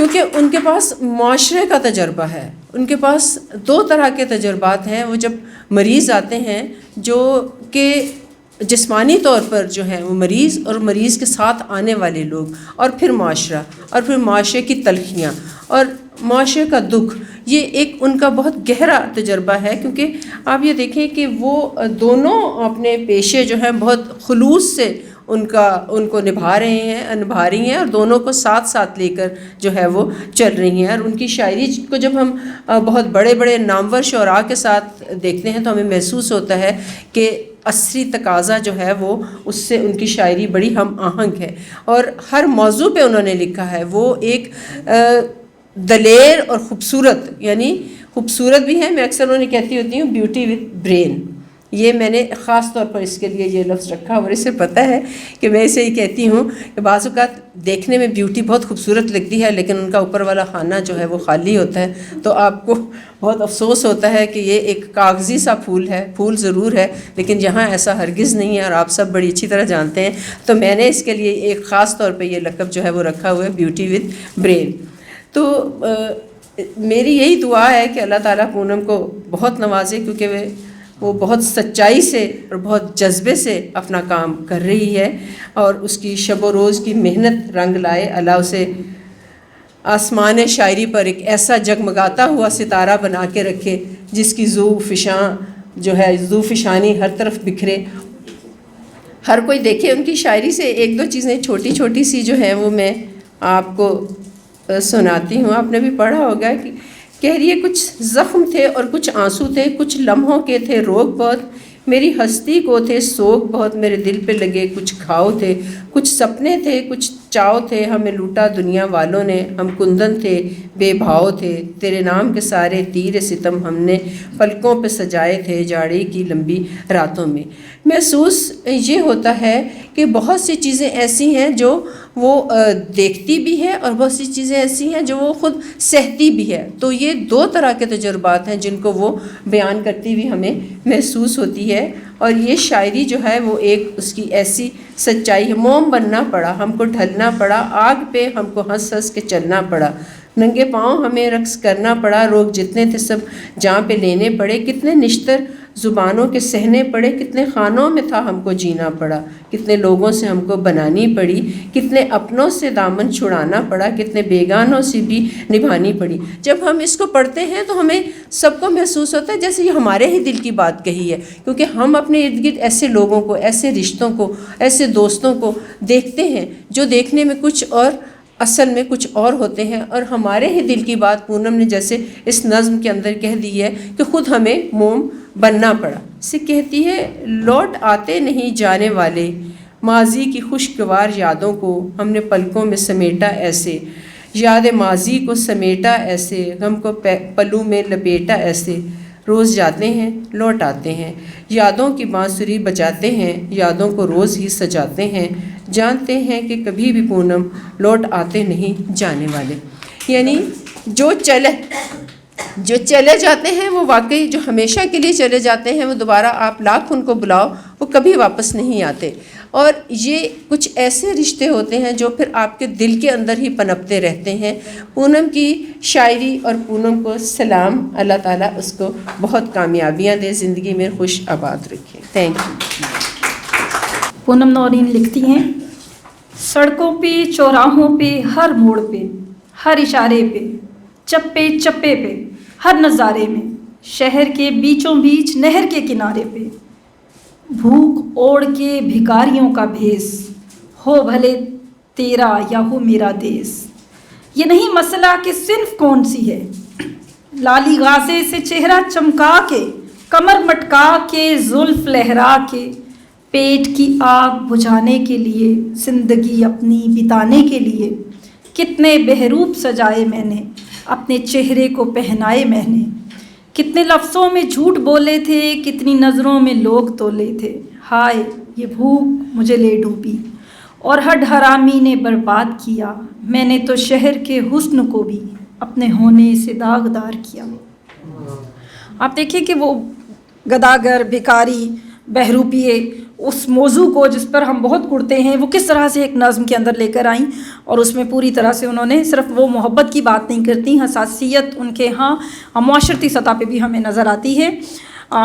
کیونکہ ان کے پاس معاشرے کا تجربہ ہے، ان کے پاس دو طرح کے تجربات ہیں. وہ جب مریض آتے ہیں جو کہ جسمانی طور پر جو ہیں وہ مریض اور مریض کے ساتھ آنے والے لوگ، اور پھر معاشرہ، اور پھر معاشرے کی تلخیاں اور معاشرے کا دکھ، یہ ایک ان کا بہت گہرا تجربہ ہے. کیونکہ آپ یہ دیکھیں کہ وہ دونوں اپنے پیشے جو ہیں بہت خلوص سے ان کو نبھا رہی ہیں اور دونوں کو ساتھ ساتھ لے کر جو ہے وہ چل رہی ہیں. اور ان کی شاعری کو جب ہم بہت بڑے بڑے نامور شعراء کے ساتھ دیکھتے ہیں تو ہمیں محسوس ہوتا ہے کہ عصری تقاضا جو ہے وہ اس سے ان کی شاعری بڑی ہم آہنگ ہے. اور ہر موضوع پہ انہوں نے لکھا ہے. وہ ایک دلیر اور خوبصورت، یعنی خوبصورت بھی ہے. میں اکثر انہیں کہتی ہوتی ہوں بیوٹی وتھ برین. یہ میں نے خاص طور پر اس کے لیے یہ لفظ رکھا، اور اسے پتہ ہے کہ میں اسے ہی کہتی ہوں کہ بعض اوقات دیکھنے میں بیوٹی بہت خوبصورت لگتی ہے لیکن ان کا اوپر والا خانہ جو ہے وہ خالی ہوتا ہے، تو آپ کو بہت افسوس ہوتا ہے کہ یہ ایک کاغذی سا پھول ہے. پھول ضرور ہے لیکن یہاں ایسا ہرگز نہیں ہے، اور آپ سب بڑی اچھی طرح جانتے ہیں. تو میں نے اس کے لیے ایک خاص طور پہ یہ لقب جو ہے وہ رکھا ہوا ہے، بیوٹی وتھ برین. تو میری یہی دعا ہے کہ اللہ تعالیٰ پونم کو بہت نوازے، کیونکہ وہ بہت سچائی سے اور بہت جذبے سے اپنا کام کر رہی ہے، اور اس کی شب و روز کی محنت رنگ لائے. اللہ اسے آسمان شاعری پر ایک ایسا جگمگاتا ہوا ستارہ بنا کے رکھے جس کی ذو فشانی ہر طرف بکھرے. ہر کوئی دیکھے ان کی شاعری سے. ایک دو چیزیں چھوٹی چھوٹی سی جو ہیں وہ میں آپ کو سناتی ہوں. آپ نے بھی پڑھا ہوگا کہ کہہ رہی ہے کچھ زخم تھے اور کچھ آنسو تھے، کچھ لمحوں کے تھے روگ بہت، میری ہستی کو تھے سوگ بہت، میرے دل پہ لگے کچھ گھاؤ تھے، کچھ سپنے تھے کچھ چاؤ تھے، ہمیں لوٹا دنیا والوں نے، ہم کندن تھے بے بھاؤ تھے، تیرے نام کے سارے تیر ستم ہم نے پلکوں پہ سجائے تھے جاڑے کی لمبی راتوں میں. محسوس یہ ہوتا ہے کہ بہت سی چیزیں ایسی ہیں جو وہ دیکھتی بھی ہے اور بہت سی چیزیں ایسی ہیں جو وہ خود سہتی بھی ہے. تو یہ دو طرح کے تجربات ہیں جن کو وہ بیان کرتی ہوئی ہمیں محسوس ہوتی ہے. اور یہ شاعری جو ہے وہ ایک اس کی ایسی سچائی ہے. موم بننا پڑا ہم کو، ڈھلنا پڑا آگ پہ ہم کو، ہنس ہنس کے چلنا پڑا، ننگے پاؤں ہمیں رقص کرنا پڑا، روگ جتنے تھے سب جاں پہ لینے پڑے، کتنے نشتر زبانوں کے سہنے پڑے، کتنے خانوں میں تھا ہم کو جینا پڑا، کتنے لوگوں سے ہم کو بنانی پڑی، کتنے اپنوں سے دامن چھڑانا پڑا، کتنے بیگانوں سے بھی نبھانی پڑی. جب ہم اس کو پڑھتے ہیں تو ہمیں سب کو محسوس ہوتا ہے جیسے یہ ہمارے ہی دل کی بات کہی ہے، کیونکہ ہم اپنے ارد گرد ایسے لوگوں کو، ایسے رشتوں کو، ایسے دوستوں کو دیکھتے ہیں جو دیکھنے میں کچھ اور اصل میں کچھ اور ہوتے ہیں. اور ہمارے ہی دل کی بات پونم نے جیسے اس نظم کے اندر کہہ دی ہے کہ خود ہمیں موم بننا پڑا. سے کہتی ہے لوٹ آتے نہیں جانے والے ماضی کی خوشگوار یادوں کو ہم نے پلکوں میں سمیٹا ایسے، یاد ماضی کو سمیٹا ایسے، غم کو پلو میں لپیٹا ایسے، روز جاتے ہیں لوٹ آتے ہیں، یادوں کی بانسری بجاتے ہیں، یادوں کو روز ہی سجاتے ہیں، جانتے ہیں کہ کبھی بھی پونم لوٹ آتے نہیں جانے والے. یعنی جو چلے جاتے ہیں وہ واقعی جو ہمیشہ کے لیے چلے جاتے ہیں وہ دوبارہ آپ لاکھ ان کو بلاؤ وہ کبھی واپس نہیں آتے. اور یہ کچھ ایسے رشتے ہوتے ہیں جو پھر آپ کے دل کے اندر ہی پنپتے رہتے ہیں. پونم کی شاعری اور پونم کو سلام. اللہ تعالیٰ اس کو بہت کامیابیاں دے، زندگی میں خوش آباد رکھے. Thank you. پونم نورین لکھتی ہیں سڑکوں پہ، چوراہوں پہ، ہر موڑ پہ، ہر اشارے پہ، چپے چپے پہ، ہر نظارے میں، شہر کے بیچوں بیچ نہر کے کنارے پہ، بھوک اوڑھ کے بھکاریوں کا بھیس، ہو بھلے تیرا یا ہو میرا دیس، یہ نہیں مسئلہ کہ صنف کون سی ہے، لالی غازے سے چہرہ چمکا کے، کمر مٹکا کے، زلف لہرا کے، پیٹ کی آگ بجھانے کے لیے، زندگی اپنی بتانے کے لیے، کتنے بہروپ سجائے میں نے، اپنے چہرے کو پہنائے میں نے، کتنے لفظوں میں جھوٹ بولے تھے، کتنی نظروں میں لوگ تولے تھے، ہائے یہ بھوک مجھے لے ڈوبی اور ہڈ حرامی نے برباد کیا، میں نے تو شہر کے حسن کو بھی اپنے ہونے سے داغدار کیا. آپ دیکھیں کہ وہ گداگر، بھکاری، بہروپیے اس موضوع کو جس پر ہم بہت کڑتے ہیں وہ کس طرح سے ایک نظم کے اندر لے کر آئیں، اور اس میں پوری طرح سے انہوں نے صرف وہ محبت کی بات نہیں کرتی، حساسیت ان کے ہاں معاشرتی سطح پہ بھی ہمیں نظر آتی ہے۔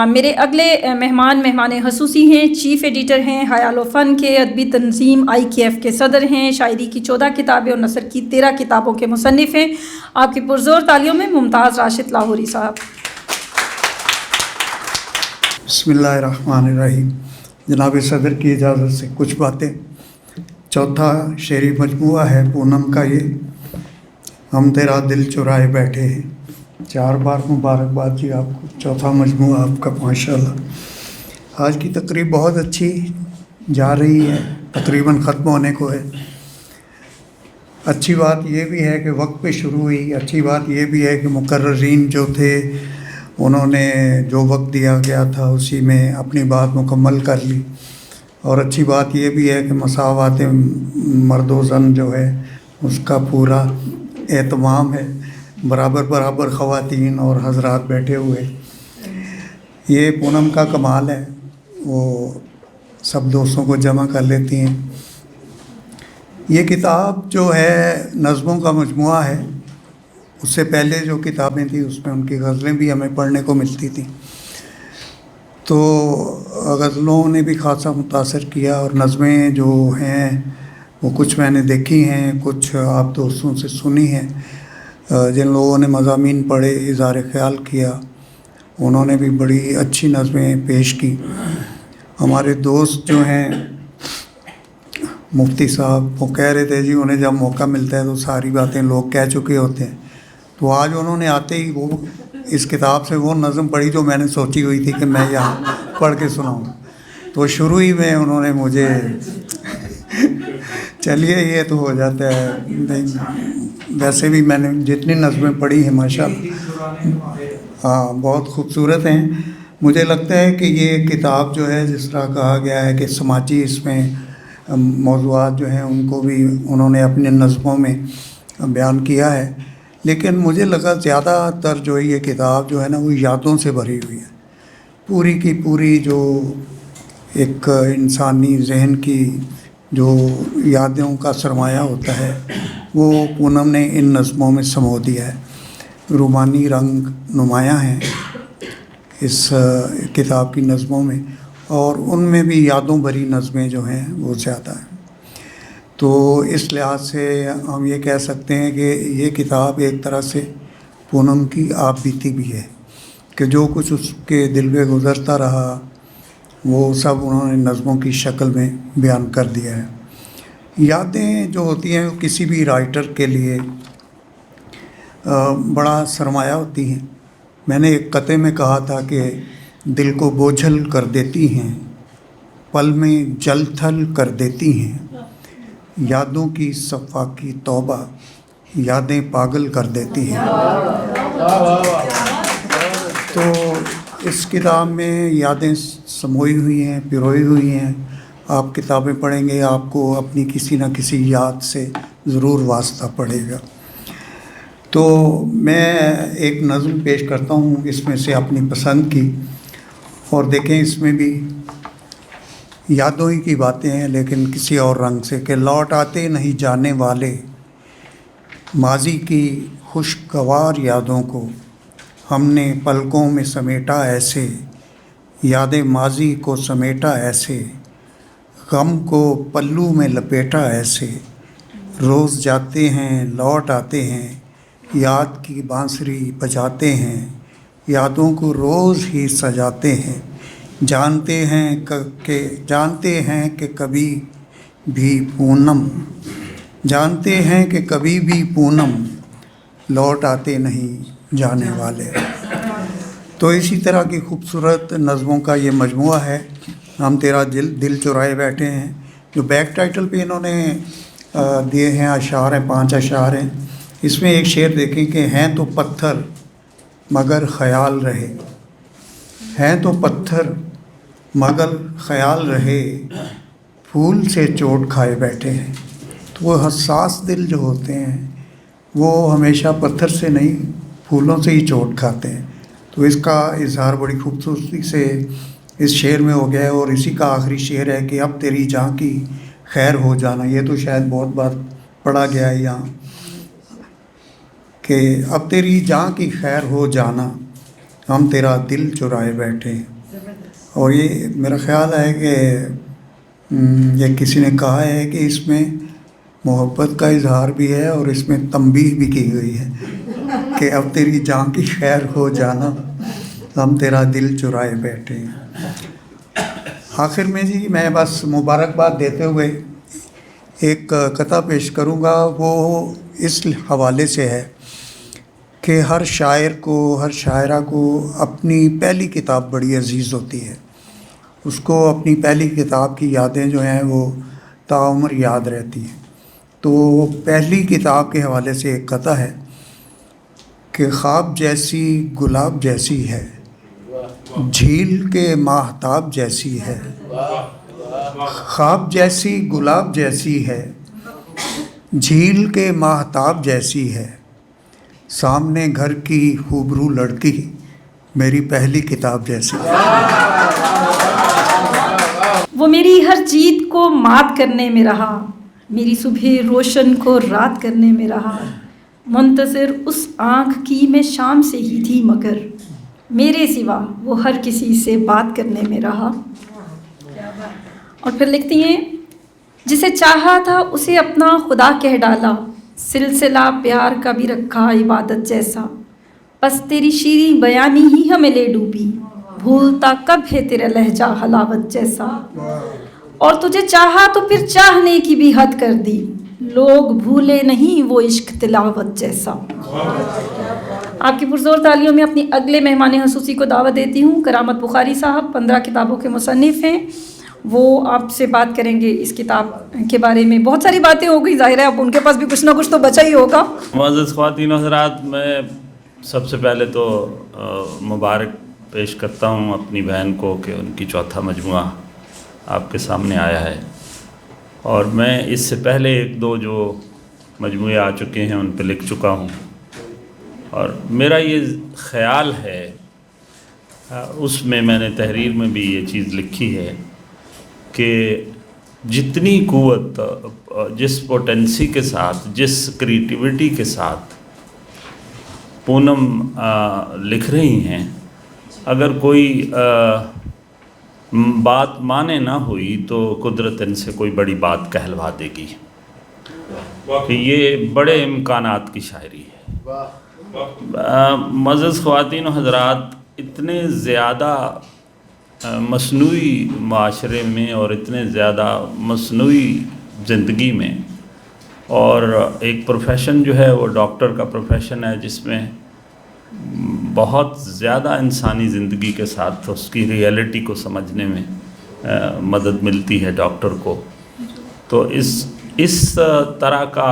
میرے اگلے مہمان خصوصی ہیں، چیف ایڈیٹر ہیں خیال و فن کے، ادبی تنظیم IKF کے صدر ہیں، شاعری کی 14 کتابیں اور نثر کی 13 کتابوں کے مصنف ہیں۔ آپ کی پرزور تالیوں میں ممتاز راشد لاہوری صاحب۔ بسم اللہ الرحمن الرحیم۔ جناب صدر کی اجازت سے کچھ باتیں۔ چوتھا شعری مجموعہ ہے پونم کا یہ، ہم تیرا دل چرائے بیٹھے ہیں۔ 4 بار مبارکباد جی آپ کو، چوتھا مجموعہ آپ کا ماشاءاللہ۔ آج کی تقریب بہت اچھی جا رہی ہے، تقریباً ختم ہونے کو ہے۔ اچھی بات یہ بھی ہے کہ وقت پہ شروع ہوئی، اچھی بات یہ بھی ہے کہ مقررین جو تھے انہوں نے جو وقت دیا گیا تھا اسی میں اپنی بات مکمل کر لی، اور اچھی بات یہ بھی ہے کہ مساوات مرد و زن جو ہے اس کا پورا اہتمام ہے، برابر برابر خواتین اور حضرات بیٹھے ہوئے۔ یہ پونم کا کمال ہے، وہ سب دوستوں کو جمع کر لیتی ہیں۔ یہ کتاب جو ہے نظموں کا مجموعہ ہے، اس سے پہلے جو کتابیں تھیں اس میں ان کی غزلیں بھی ہمیں پڑھنے کو ملتی تھیں، تو غزلوں نے بھی خاصا متاثر کیا، اور نظمیں جو ہیں وہ کچھ میں نے دیکھی ہیں، کچھ آپ دوستوں سے سنی ہیں۔ جن لوگوں نے مضامین پڑھے، اظہار خیال کیا، انہوں نے بھی بڑی اچھی نظمیں پیش کی۔ ہمارے دوست جو ہیں مفتی صاحب، وہ کہہ رہے تھے جی انہیں جب موقع ملتا ہے تو ساری باتیں لوگ کہہ چکے ہوتے ہیں، تو آج انہوں نے آتے ہی وہ اس کتاب سے وہ نظم پڑھی جو میں نے سوچی ہوئی تھی کہ میں یہاں پڑھ کے سناؤں، تو شروع ہی میں انہوں نے مجھے چلیے یہ تو ہو جاتا ہے، ویسے بھی میں نے جتنی نظمیں پڑھی ہیں ماشاءاللہ ہاں بہت خوبصورت ہیں۔ مجھے لگتا ہے کہ یہ کتاب جو ہے جس طرح کہا گیا ہے کہ سماجی اس میں موضوعات جو ہیں ان کو بھی انہوں نے اپنے نظموں میں بیان کیا ہے، لیکن مجھے لگا زیادہ تر جو یہ کتاب جو ہے نا وہ یادوں سے بھری ہوئی ہے، پوری کی پوری جو ایک انسانی ذہن کی جو یادوں کا سرمایہ ہوتا ہے وہ پونم نے ان نظموں میں سمو دیا ہے۔ رومانی رنگ نمایاں ہیں اس کتاب کی نظموں میں، اور ان میں بھی یادوں بھری نظمیں جو ہیں وہ زیادہ ہیں۔ تو اس لحاظ سے ہم یہ کہہ سکتے ہیں کہ یہ کتاب ایک طرح سے پونم کی آپ بیتی بھی ہے، کہ جو کچھ اس کے دل میں گزرتا رہا وہ سب انہوں نے نظموں کی شکل میں بیان کر دیا ہے۔ یادیں جو ہوتی ہیں کسی بھی رائٹر کے لیے بڑا سرمایہ ہوتی ہیں۔ میں نے ایک قطعے میں کہا تھا کہ دل کو بوجھل کر دیتی ہیں، پل میں جل تھل کر دیتی ہیں، یادوں کی صفاقی توبہ یادیں پاگل کر دیتی ہیں۔ تو اس کتاب میں یادیں سموئی ہوئی ہیں، پروئی ہوئی ہیں۔ آپ کتابیں پڑھیں گے آپ کو اپنی کسی نہ کسی یاد سے ضرور واسطہ پڑے گا۔ تو میں ایک نظم پیش کرتا ہوں اس میں سے اپنی پسند کی، اور دیکھیں اس میں بھی یادوں ہی کی باتیں ہیں لیکن کسی اور رنگ سے، کہ لوٹ آتے نہیں جانے والے ماضی کی خوشگوار یادوں کو ہم نے پلکوں میں سمیٹا ایسے، یادیں ماضی کو سمیٹا ایسے، غم کو پلو میں لپیٹا ایسے، روز جاتے ہیں لوٹ آتے ہیں، یاد کی بانسری بجاتے ہیں، یادوں کو روز ہی سجاتے ہیں، جانتے ہیں کہ کبھی بھی پونم لوٹ آتے نہیں جانے والے۔ تو اسی طرح کی خوبصورت نظموں کا یہ مجموعہ ہے، ہم تیرا دل چرائے بیٹھے ہیں، جو بیک ٹائٹل پہ انہوں نے دیے ہیں اشعار ہیں، 5 اشعار ہیں۔ اس میں ایک شعر دیکھیں کہ ہیں تو پتھر مگر خیال رہے، ہیں تو پتھر مگر خیال رہے، پھول سے چوٹ کھائے بیٹھے ہیں۔ تو وہ حساس دل جو ہوتے ہیں وہ ہمیشہ پتھر سے نہیں پھولوں سے ہی چوٹ کھاتے ہیں۔ تو اس کا اظہار بڑی خوبصورتی سے اس شعر میں ہو گیا ہے، اور اسی کا آخری شعر ہے کہ اب تیری جان کی خیر ہو جانا. یہ تو شاید بہت بار پڑھا گیا ہے یہاں کہ اب تیری جان کی خیر ہو جانا، ہم تیرا دل چرائے بیٹھے. اور یہ میرا خیال ہے کہ یہ کسی نے کہا ہے کہ اس میں محبت کا اظہار بھی ہے اور اس میں تنبیہ بھی کی گئی ہے کہ اب تیری جان کی خیر ہو جانا، ہم تیرا دل چرائے بیٹھے. آخر میں جی میں بس مبارکباد دیتے ہوئے ایک قطعہ پیش کروں گا. وہ اس حوالے سے ہے کہ ہر شاعر کو، ہر شاعرہ کو اپنی پہلی کتاب بڑی عزیز ہوتی ہے. اس کو اپنی پہلی کتاب کی یادیں جو ہیں وہ تاعمر یاد رہتی ہیں. تو پہلی کتاب کے حوالے سے ایک قطعہ ہے کہ خواب جیسی گلاب جیسی ہے، جھیل کے ماہتاب جیسی ہے. خواب جیسی گلاب جیسی ہے، جھیل کے ماہتاب جیسی ہے، سامنے گھر کی خوبرو لڑکی میری پہلی کتاب جیسی. وہ میری ہر جیت کو مات کرنے میں رہا، میری صبح روشن کو رات کرنے میں رہا. منتظر اس آنکھ کی میں شام سے ہی تھی، مگر میرے سوا وہ ہر کسی سے بات کرنے میں رہا. اور پھر لکھتی ہیں، جسے چاہا تھا اسے اپنا خدا کہہ ڈالا، سلسلہ پیار کا بھی رکھا عبادت جیسا. بس تیری شیریں بیانی ہی ہمیں لے ڈوبی، بھولتا کب ہے تیرا لہجہ حلاوت جیسا. اور تجھے چاہا تو پھر چاہنے کی بھی حد کر دی، لوگ بھولے نہیں وہ عشق تلاوت جیسا. آپ کی پرزور تالیوں میں اپنی اگلے مہمان خصوصی کو دعوت دیتی ہوں. کرامت بخاری صاحب 15 کتابوں کے مصنف ہیں. وہ آپ سے بات کریں گے اس کتاب کے بارے میں. بہت ساری باتیں ہو گئی، ظاہر ہے اب ان کے پاس بھی کچھ نہ کچھ تو بچا ہی ہوگا. معزز خواتین و حضرات، میں سب سے پہلے تو مبارک پیش کرتا ہوں اپنی بہن کو کہ ان کی چوتھا مجموعہ آپ کے سامنے آیا ہے. اور میں اس سے پہلے 1-2 جو مجموعے آ چکے ہیں ان پہ لکھ چکا ہوں. اور میرا یہ خیال ہے، اس میں نے تحریر میں بھی یہ چیز لکھی ہے کہ جتنی قوت، جس پوٹینسی کے ساتھ، جس کریٹیوٹی کے ساتھ پونم لکھ رہی ہیں، اگر کوئی بات مانے نہ ہوئی تو قدرت ان سے کوئی بڑی بات کہلوا دے گی. کہ یہ بڑے امکانات کی شاعری ہے. معزز خواتین و حضرات، اتنے زیادہ مصنوعی معاشرے میں اور اتنے زیادہ مصنوعی زندگی میں، اور ایک پروفیشن جو ہے وہ ڈاکٹر کا پروفیشن ہے جس میں بہت زیادہ انسانی زندگی کے ساتھ اس کی ریئلٹی کو سمجھنے میں مدد ملتی ہے ڈاکٹر کو. تو اس طرح کا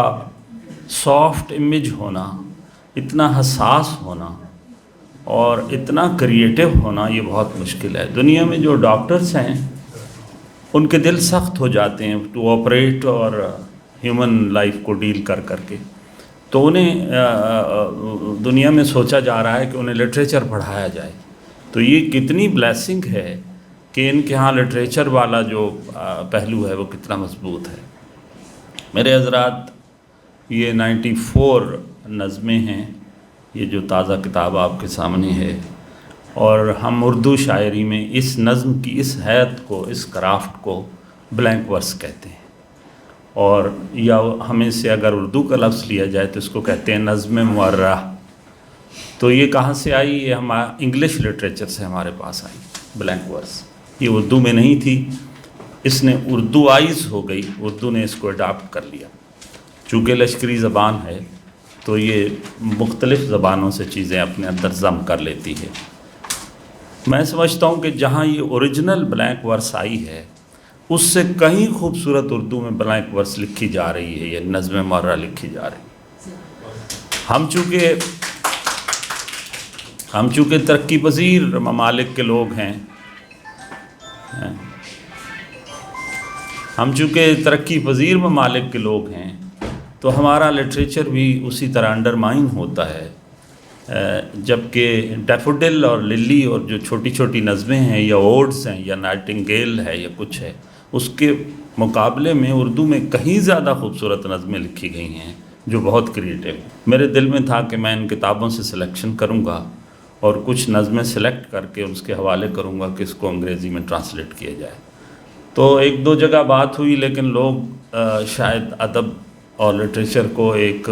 سافٹ امیج ہونا، اتنا حساس ہونا اور اتنا کریٹیو ہونا، یہ بہت مشکل ہے. دنیا میں جو ڈاکٹرز ہیں ان کے دل سخت ہو جاتے ہیں ٹو آپریٹ اور ہیومن لائف کو ڈیل کر کے. تو انہیں دنیا میں سوچا جا رہا ہے کہ انہیں لٹریچر پڑھایا جائے. تو یہ کتنی بلیسنگ ہے کہ ان کے ہاں لٹریچر والا جو پہلو ہے وہ کتنا مضبوط ہے. میرے حضرات، یہ 94 نظمیں ہیں، یہ جو تازہ کتاب آپ کے سامنے ہے. اور ہم اردو شاعری میں اس نظم کی اس حیت کو، اس کرافٹ کو بلینک ورس کہتے ہیں. اور یا ہمیں سے اگر اردو کا لفظ لیا جائے تو اس کو کہتے ہیں نظم معرہ. تو یہ کہاں سے آئی؟ یہ انگلش لٹریچر سے ہمارے پاس آئی بلینک ورس. یہ اردو میں نہیں تھی، اس نے اردوائز ہو گئی، اردو نے اس کو اڈاپٹ کر لیا. چونکہ لشکری زبان ہے تو یہ مختلف زبانوں سے چیزیں اپنے اندر ضم کر لیتی ہے. میں سمجھتا ہوں کہ جہاں یہ اوریجنل بلینک ورس آئی ہے اس سے کہیں خوبصورت اردو میں بلینک ورس لکھی جا رہی ہے، یہ نظم معرہ لکھی جا رہی ہے. ہم چونکہ ترقی پذیر ممالک کے لوگ ہیں، ہم چونکہ ترقی پذیر ممالک کے لوگ ہیں تو ہمارا لٹریچر بھی اسی طرح انڈرمائن ہوتا ہے. جبکہ ڈیفوڈل اور للی اور جو چھوٹی چھوٹی نظمیں ہیں یا اوڈس ہیں یا نائٹنگیل ہے یا کچھ ہے، اس کے مقابلے میں اردو میں کہیں زیادہ خوبصورت نظمیں لکھی گئی ہیں جو بہت کریٹیو۔ میرے دل میں تھا کہ میں ان کتابوں سے سلیکشن کروں گا اور کچھ نظمیں سلیکٹ کر کے اس کے حوالے کروں گا کہ اس کو انگریزی میں ٹرانسلیٹ کیا جائے۔ تو ایک دو جگہ بات ہوئی، لیکن لوگ شاید ادب اور لٹریچر کو ایک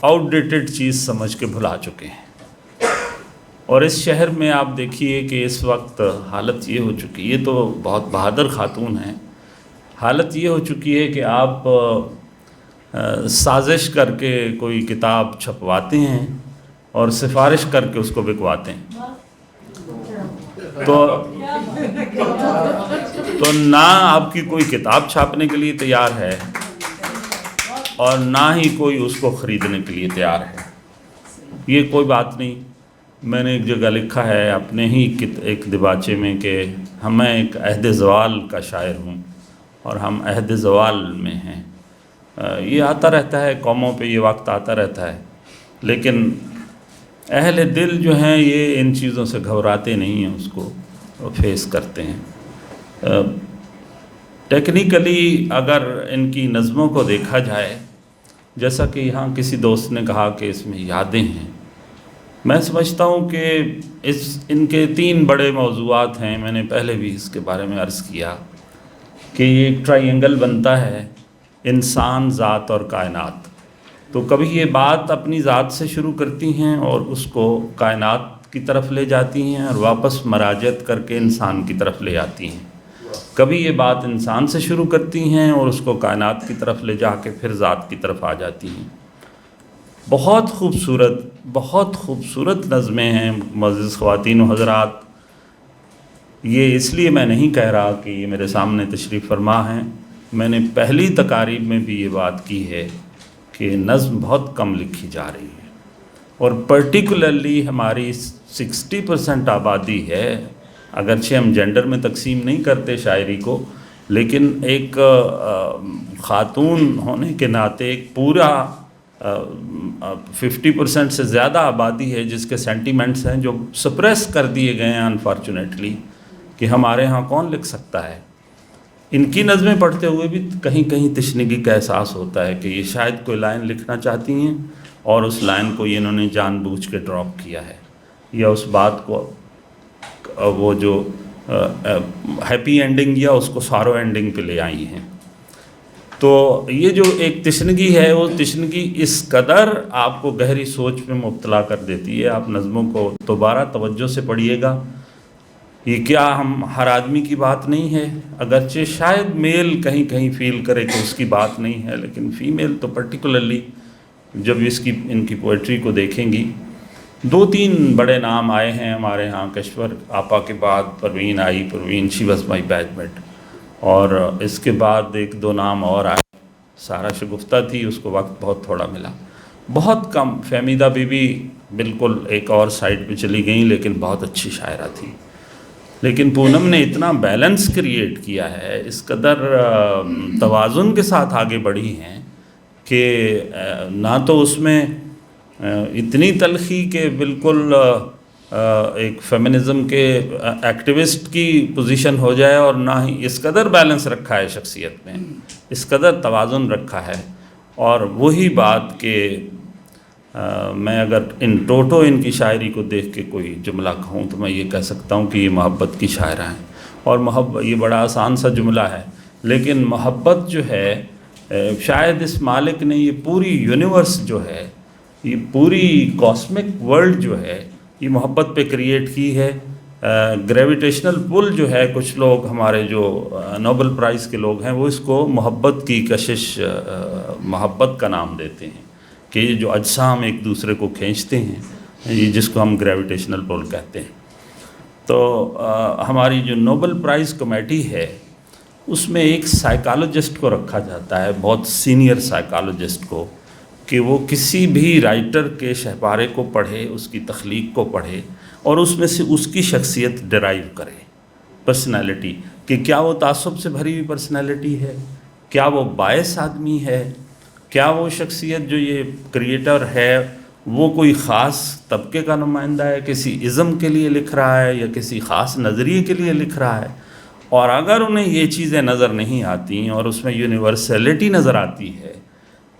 آؤٹ ڈیٹڈ چیز سمجھ کے بھلا چکے ہیں۔ اور اس شہر میں آپ دیکھیے کہ اس وقت حالت یہ ہو چکی، یہ تو بہت بہادر خاتون ہیں، حالت یہ ہو چکی ہے کہ آپ سازش کر کے کوئی کتاب چھپواتے ہیں اور سفارش کر کے اس کو بکواتے ہیں۔ تو نہ آپ کی کوئی کتاب چھاپنے کے لیے تیار ہے اور نہ ہی کوئی اس کو خریدنے کے لیے تیار ہے۔ یہ کوئی بات نہیں، میں نے ایک جگہ لکھا ہے اپنے ہی ایک دباچے میں کہ میں ایک عہد زوال کا شاعر ہوں اور ہم عہد زوال میں ہیں۔ یہ آتا رہتا ہے، قوموں پہ یہ وقت آتا رہتا ہے، لیکن اہل دل جو ہیں یہ ان چیزوں سے گھبراتے نہیں ہیں، اس کو فیس کرتے ہیں۔ ٹیکنیکلی اگر ان کی نظموں کو دیکھا جائے، جیسا کہ یہاں کسی دوست نے کہا کہ اس میں یادیں ہیں، میں سمجھتا ہوں کہ ان کے 3 بڑے موضوعات ہیں۔ میں نے پہلے بھی اس کے بارے میں عرض کیا کہ یہ ایک ٹرائی اینگل بنتا ہے، انسان، ذات اور کائنات۔ تو کبھی یہ بات اپنی ذات سے شروع کرتی ہیں اور اس کو کائنات کی طرف لے جاتی ہیں اور واپس مراجعت کر کے انسان کی طرف لے آتی ہیں۔ کبھی یہ بات انسان سے شروع کرتی ہیں اور اس کو کائنات کی طرف لے جا کے پھر ذات کی طرف آ جاتی ہیں۔ بہت خوبصورت نظمیں ہیں معزز خواتین و حضرات۔ یہ اس لیے میں نہیں کہہ رہا کہ یہ میرے سامنے تشریف فرما ہیں، میں نے پہلی تقاریب میں بھی یہ بات کی ہے کہ نظم بہت کم لکھی جا رہی ہے، اور پرٹیکولرلی ہماری 60% آبادی ہے، اگرچہ ہم جینڈر میں تقسیم نہیں کرتے شاعری کو، لیکن ایک خاتون ہونے کے ناطے ایک پورا 50% سے زیادہ آبادی ہے جس کے سینٹیمنٹس ہیں جو سپریس کر دیے گئے ہیں انفارچونیٹلی، کہ ہمارے ہاں کون لکھ سکتا ہے۔ ان کی نظمیں پڑھتے ہوئے بھی کہیں کہیں تشنگی کا احساس ہوتا ہے کہ یہ شاید کوئی لائن لکھنا چاہتی ہیں اور اس لائن کو یہ انہوں نے جان بوجھ کے ڈراپ کیا ہے، یا اس بات کو وہ جو ہیپی اینڈنگ یا اس کو سارو اینڈنگ پہ لے آئی ہیں۔ تو یہ جو ایک تشنگی ہے، وہ تشنگی اس قدر آپ کو گہری سوچ میں مبتلا کر دیتی ہے۔ آپ نظموں کو دوبارہ توجہ سے پڑھیے گا۔ یہ کیا ہم ہر آدمی کی بات نہیں ہے، اگرچہ شاید میل کہیں کہیں فیل کرے کہ اس کی بات نہیں ہے، لیکن فیمیل تو پرٹیکولرلی جب ان کی پوئٹری کو دیکھیں گی، 2-3 بڑے نام آئے ہیں ہمارے ہاں۔ کشور آپا کے بعد پروین آئی، Parveen she was my batch mate, اور اس کے بعد 1-2 نام اور آئے۔ سارا شگفتہ تھی، اس کو وقت بہت تھوڑا ملا، بہت کم۔ فہمیدہ بی بی بالکل ایک اور سائڈ پہ چلی گئیں، لیکن بہت اچھی شاعرہ تھی۔ لیکن پونم نے اتنا بیلنس کریٹ کیا ہے، اس قدر توازن کے ساتھ آگے بڑھی ہیں کہ نہ تو اس میں اتنی تلخی کہ بالکل ایک فیمنزم کے ایکٹیوسٹ کی پوزیشن ہو جائے، اور نہ ہی اس قدر بیلنس رکھا ہے شخصیت میں، اس قدر توازن رکھا ہے۔ اور وہی بات کہ میں اگر ان ٹوٹو ان کی شاعری کو دیکھ کے کوئی جملہ کہوں تو میں یہ کہہ سکتا ہوں کہ یہ محبت کی شاعرہ ہیں۔ اور محبت، یہ بڑا آسان سا جملہ ہے، لیکن محبت جو ہے شاید اس مالک نے یہ پوری یونیورس جو ہے، یہ پوری کاسمک ورلڈ جو ہے، یہ محبت پہ کریٹ کی ہے۔ گریویٹیشنل پل جو ہے، کچھ لوگ ہمارے جو نوبل پرائز کے لوگ ہیں وہ اس کو محبت کی کشش، محبت کا نام دیتے ہیں، کہ یہ جو اجسام ایک دوسرے کو کھینچتے ہیں، یہ جس کو ہم گریویٹیشنل پل کہتے ہیں۔ تو ہماری جو نوبل پرائز کمیٹی ہے، اس میں ایک سائیکالوجسٹ کو رکھا جاتا ہے، بہت سینئر سائیکالوجسٹ کو، کہ وہ کسی بھی رائٹر کے شہپارے کو پڑھے، اس کی تخلیق کو پڑھے اور اس میں سے اس کی شخصیت ڈرائیو کرے، پرسنالٹی، کہ کیا وہ تعصب سے بھری ہوئی پرسنالٹی ہے، کیا وہ باعث آدمی ہے، کیا وہ شخصیت جو یہ کریٹر ہے وہ کوئی خاص طبقے کا نمائندہ ہے، کسی ازم کے لیے لکھ رہا ہے یا کسی خاص نظریے کے لیے لکھ رہا ہے؟ اور اگر انہیں یہ چیزیں نظر نہیں آتی اور اس میں یونیورسلٹی نظر آتی ہے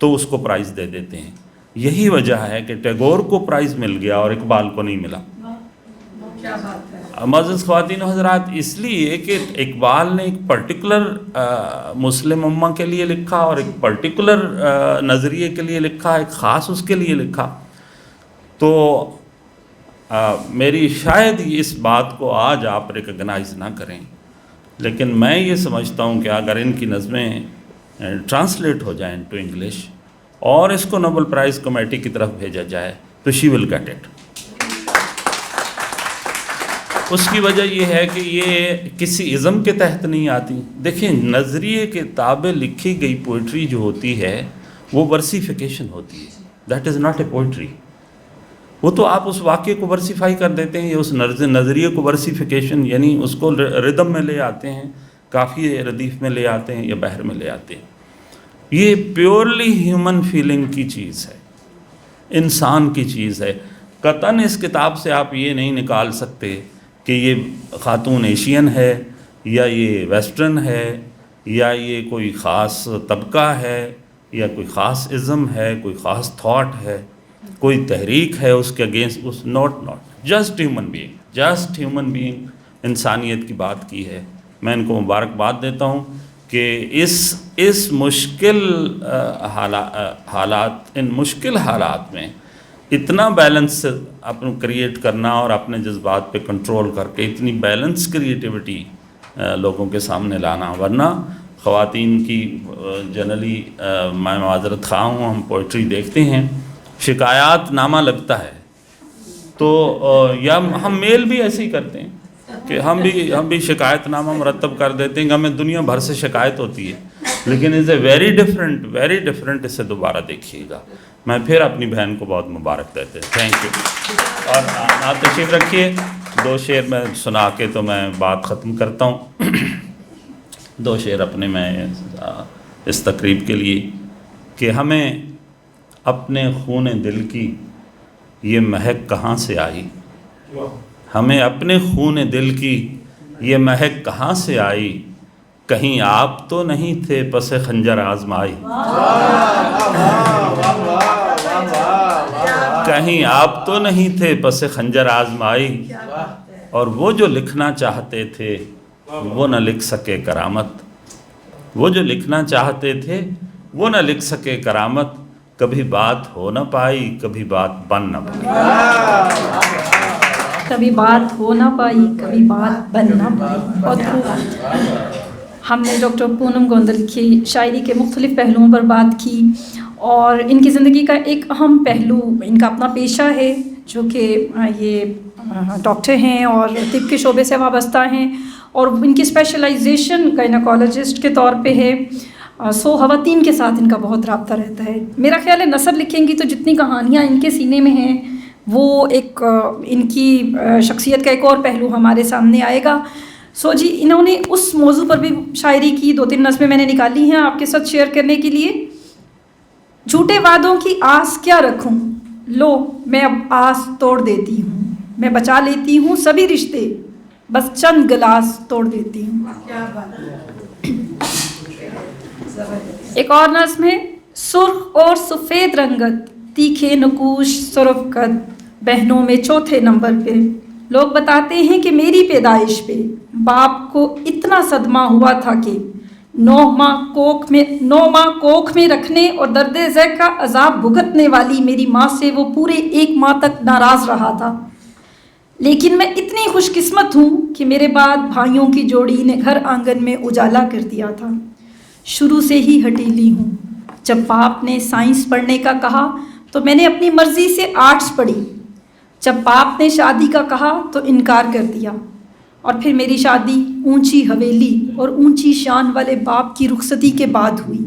تو اس کو پرائز دے دیتے ہیں. یہی وجہ ہے کہ ٹیگور کو پرائز مل گیا اور اقبال کو نہیں ملا. معزز خواتین و حضرات، اس لیے کہ اقبال نے ایک پرٹیکولر مسلم امہ کے لیے لکھا اور ایک پرٹیکولر نظریے کے لیے لکھا، ایک خاص اس کے لیے لکھا. تو میری شاید اس بات کو آج آپ ریکگنائز نہ کریں، لیکن میں یہ سمجھتا ہوں کہ اگر ان کی نظمیں ٹرانسلیٹ ہو جائیں ٹو انگلش اور اس کو نوبل پرائز کمیٹی کی طرف بھیجا جائے تو شی ول گیٹ اٹ. اس کی وجہ یہ ہے کہ یہ کسی ازم کے تحت نہیں آتی. دیکھیں، نظریے کے تابع لکھی گئی پوئٹری جو ہوتی ہے وہ ورسیفیکیشن ہوتی ہے. That is not a poetry. وہ تو آپ اس واقعے کو ورسیفائی کر دیتے ہیں یا اس نظریے کو ورسیفیکیشن یعنی اس کو ردم میں لے آتے ہیں، کافی ردیف میں لے آتے ہیں یا بحر میں لے آتے ہیں. یہ پیورلی ہیومن فیلنگ کی چیز ہے، انسان کی چیز ہے. قطعاً اس کتاب سے آپ یہ نہیں نکال سکتے کہ یہ خاتون ایشین ہے یا یہ ویسٹرن ہے یا یہ کوئی خاص طبقہ ہے یا کوئی خاص ازم ہے، کوئی خاص تھاٹ ہے، کوئی تحریک ہے اس کے against. Is not just human being انسانیت کی بات کی ہے. میں ان کو مبارکباد دیتا ہوں کہ اس مشکل حالات، ان مشکل حالات میں اتنا بیلنس اپنے کریٹ کرنا اور اپنے جذبات پہ کنٹرول کر کے اتنی بیلنس کریٹیوٹی لوگوں کے سامنے لانا. ورنہ خواتین کی جنرلی میں معذرت خواہ ہوں، ہم پوئٹری دیکھتے ہیں، شکایات نامہ لگتا ہے تو یا ہم میل بھی ایسے ہی کرتے ہیں کہ ہم بھی شکایت نامہ مرتب کر دیتے ہیں کہ ہمیں دنیا بھر سے شکایت ہوتی ہے، لیکن از اے ویری ڈفرینٹ. اسے دوبارہ دیکھیے گا. میں پھر اپنی بہن کو بہت مبارک دیتے ہیں. Thank you. اور آپ تشریف رکھیے. 2 شعر میں سنا کے تو میں بات ختم کرتا ہوں. 2 شعر اپنے میں اس تقریب کے لیے کہ ہمیں اپنے خون دل کی یہ مہک کہاں سے آئی، ہمیں اپنے خون دل کی یہ مہک کہاں سے آئی، کہیں آپ تو نہیں تھے پس خنجر آزمائی، کہیں آپ تو نہیں تھے پس خنجر آزمائی، اور وہ جو لکھنا چاہتے تھے وہ نہ لکھ سکے کرامت، وہ جو لکھنا چاہتے تھے وہ نہ لکھ سکے کرامت، کبھی بات ہو نہ پائی کبھی بات بن نہ پائی، کبھی بات ہو نہ پائی کبھی بات بن نہ پائی. بہت خوب. ہم نے ڈاکٹر پونم گوندل کی شاعری کے مختلف پہلوؤں پر بات کی اور ان کی زندگی کا ایک اہم پہلو ان کا اپنا پیشہ ہے جو کہ یہ ڈاکٹر ہیں اور طب کے شعبے سے وابستہ ہیں اور ان کی اسپیشلائزیشن گائنیکالوجسٹ کے طور پہ ہے. سو خواتین کے ساتھ ان کا بہت رابطہ رہتا ہے. میرا خیال ہے نثر لکھیں گی تو جتنی کہانیاں ان کے سینے میں ہیں وہ ایک ان کی شخصیت کا ایک اور پہلو ہمارے سامنے آئے گا. سو جی انہوں نے اس موضوع پر بھی شاعری کی 2-3 نظمیں میں نے نکالی ہیں آپ کے ساتھ شیئر کرنے کے لیے. جھوٹے وعدوں کی آس کیا رکھوں، لو میں اب آس توڑ دیتی ہوں، میں بچا لیتی ہوں سبھی رشتے، بس چند گلاس توڑ دیتی ہوں. ایک اور نظم ہے. سرخ اور سفید رنگت، تیکھے نقوش سرخ قد، بہنوں میں چوتھے نمبر پہ. لوگ بتاتے ہیں کہ میری پیدائش پہ باپ کو اتنا صدمہ ہوا تھا کہ 9 ماہ کوکھ میں رکھنے اور درد ذہ کا عذاب بھگتنے والی میری ماں سے وہ پورے 1 ماہ تک ناراض رہا تھا. لیکن میں اتنی خوش قسمت ہوں کہ میرے بعد بھائیوں کی جوڑی نے گھر آنگن میں اجالا کر دیا تھا. شروع سے ہی ہٹیلی ہوں. جب باپ نے سائنس پڑھنے کا کہا تو میں نے اپنی مرضی سے آرٹس پڑھی. جب باپ نے شادی کا کہا تو انکار کر دیا. اور پھر میری شادی اونچی حویلی اور اونچی شان والے باپ کی رخصتی کے بعد ہوئی.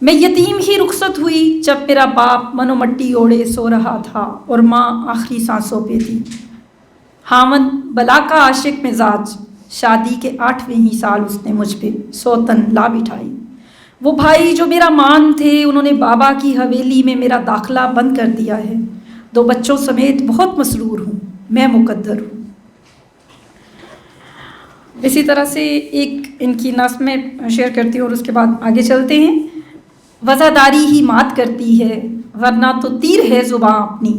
میں یتیم ہی رخصت ہوئی جب میرا باپ منو مٹی اوڑے سو رہا تھا اور ماں آخری سانسوں پہ تھی. ہاون بلا کا عاشق مزاج، شادی کے 8ویں ہی سال اس نے مجھ پہ سوتن لا بٹھائی. وہ بھائی جو میرا مان تھے انہوں نے بابا کی حویلی میں میرا داخلہ بند کر دیا ہے. 2 بچوں سمیت بہت مسرور ہوں، میں مقدر ہوں. اسی طرح سے ایک ان کی نظم میں شیئر کرتی ہوں اور اس کے بعد آگے چلتے ہیں. وزاداری ہی مات کرتی ہے ورنہ تو تیر ہے زباں اپنی،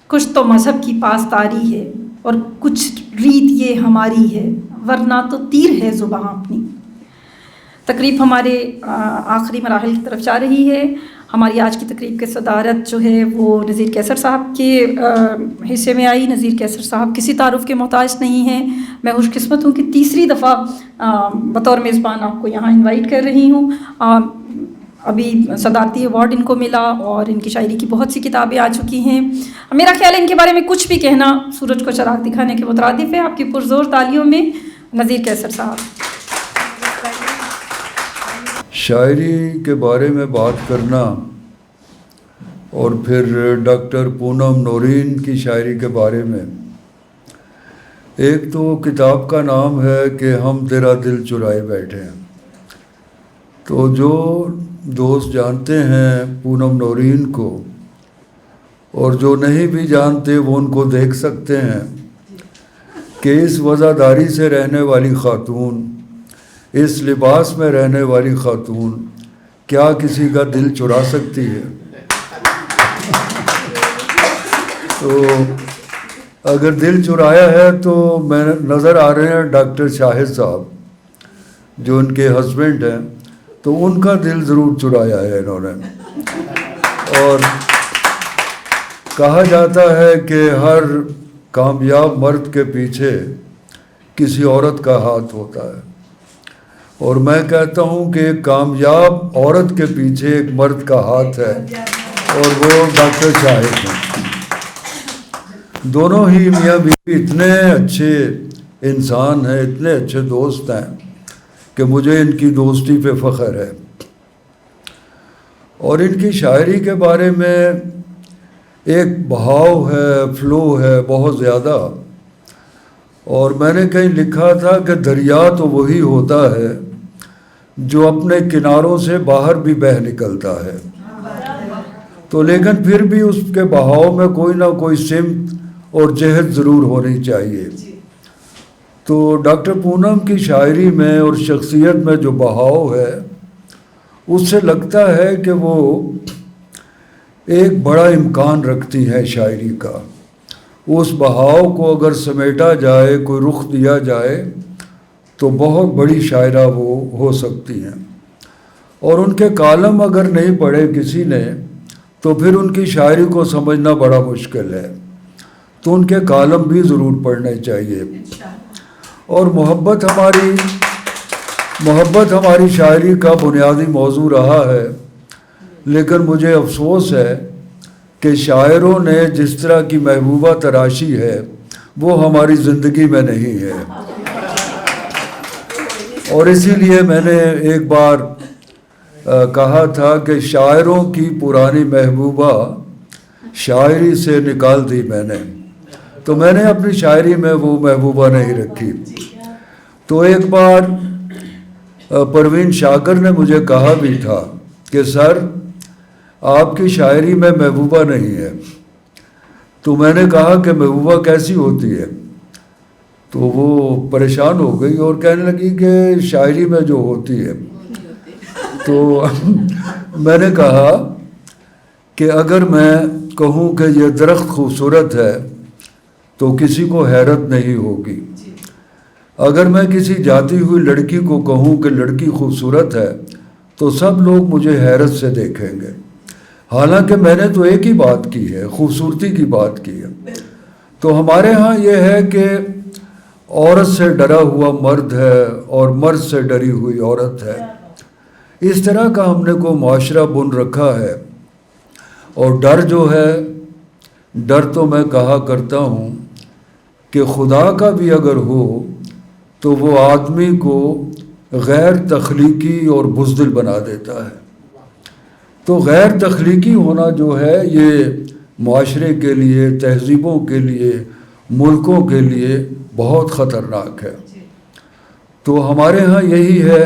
کچھ تو مذہب کی پاسداری ہے اور کچھ ریت یہ ہماری ہے ورنہ تو تیر ہے زباں اپنی. تقریب ہمارے آخری مراحل کی طرف جا رہی ہے. ہماری آج کی تقریب کی صدارت جو ہے وہ نذیر کیسر صاحب کے حصے میں آئی. نذیر کیسر صاحب کسی تعارف کے محتاج نہیں ہیں. میں خوش قسمت ہوں کہ تیسری دفعہ بطور میزبان آپ کو یہاں انوائٹ کر رہی ہوں. ابھی صدارتی ایوارڈ ان کو ملا اور ان کی شاعری کی بہت سی کتابیں آ چکی ہیں. میرا خیال ہے ان کے بارے میں کچھ بھی کہنا سورج کو چراغ دکھانے کے مترادف ہے. آپ کی پرزور تالیوں میں نذیر کیسر صاحب. شاعری کے بارے میں بات کرنا اور پھر ڈاکٹر پونم نورین کی شاعری کے بارے میں، ایک تو کتاب کا نام ہے کہ ہم تیرا دل چرائے بیٹھے ہیں. تو جو دوست جانتے ہیں پونم نورین کو اور جو نہیں بھی جانتے وہ ان کو دیکھ سکتے ہیں کہ اس وزاداری سے رہنے والی خاتون، اس لباس میں رہنے والی خاتون کیا کسی کا دل چرا سکتی ہے. تو اگر دل چرایا ہے تو میں نظر آ رہے ہیں ڈاکٹر شاہد صاحب جو ان کے ہسبینڈ ہیں، تو ان کا دل ضرور چرایا ہے انہوں نے. اور کہا جاتا ہے کہ ہر کامیاب مرد کے پیچھے کسی عورت کا ہاتھ ہوتا ہے، اور میں کہتا ہوں کہ ایک کامیاب عورت کے پیچھے ایک مرد کا ہاتھ ہے اور وہ ڈاکٹر شاہد ہیں. دونوں ہی میاں بیوی اتنے اچھے انسان ہیں، اتنے اچھے دوست ہیں کہ مجھے ان کی دوستی پہ فخر ہے. اور ان کی شاعری کے بارے میں ایک بہاؤ ہے، فلو ہے بہت زیادہ. اور میں نے کہیں لکھا تھا کہ دریا تو وہی ہوتا ہے جو اپنے کناروں سے باہر بھی بہہ نکلتا ہے، تو لیکن پھر بھی اس کے بہاؤ میں کوئی نہ کوئی سمت اور جہت ضرور ہونی چاہیے. تو ڈاکٹر پونم کی شاعری میں اور شخصیت میں جو بہاؤ ہے اس سے لگتا ہے کہ وہ ایک بڑا امکان رکھتی ہے شاعری کا. اس بہاؤ کو اگر سمیٹا جائے، کوئی رخ دیا جائے تو بہت بڑی شاعرہ وہ ہو سکتی ہیں. اور ان کے کالم اگر نہیں پڑھے کسی نے تو پھر ان کی شاعری کو سمجھنا بڑا مشکل ہے. تو ان کے کالم بھی ضرور پڑھنے چاہیے. اور محبت ہماری شاعری کا بنیادی موضوع رہا ہے، لیکن مجھے افسوس ہے کہ شاعروں نے جس طرح کی محبوبہ تراشی ہے وہ ہماری زندگی میں نہیں ہے. اور اسی لیے میں نے ایک بار کہا تھا کہ شاعروں کی پرانی محبوبہ شاعری سے نکال دی میں نے، تو میں نے اپنی شاعری میں وہ محبوبہ نہیں رکھی. تو ایک بار پروین شاکر نے مجھے کہا بھی تھا کہ سر آپ کی شاعری میں محبوبہ نہیں ہے. تو میں نے کہا کہ محبوبہ کیسی ہوتی ہے؟ تو وہ پریشان ہو گئی اور کہنے لگی کہ شاعری میں جو ہوتی ہے. تو میں نے کہا کہ اگر میں کہوں کہ یہ درخت خوبصورت ہے تو کسی کو حیرت نہیں ہوگی. اگر میں کسی جاتی ہوئی لڑکی کو کہوں کہ لڑکی خوبصورت ہے تو سب لوگ مجھے حیرت سے دیکھیں گے، حالانکہ میں نے تو ایک ہی بات کی ہے، خوبصورتی کی بات کی ہے. تو ہمارے ہاں یہ ہے کہ عورت سے ڈرا ہوا مرد ہے اور مرد سے ڈری ہوئی عورت ہے. اس طرح کا ہم نے کو معاشرہ بن رکھا ہے. اور ڈر جو ہے، ڈر تو میں کہا کرتا ہوں کہ خدا کا بھی اگر ہو تو وہ آدمی کو غیر تخلیقی اور بزدل بنا دیتا ہے. تو غیر تخلیقی ہونا جو ہے یہ معاشرے کے لیے، تہذیبوں کے لیے، ملکوں کے لیے بہت خطرناک ہے. تو ہمارے ہاں یہی ہے،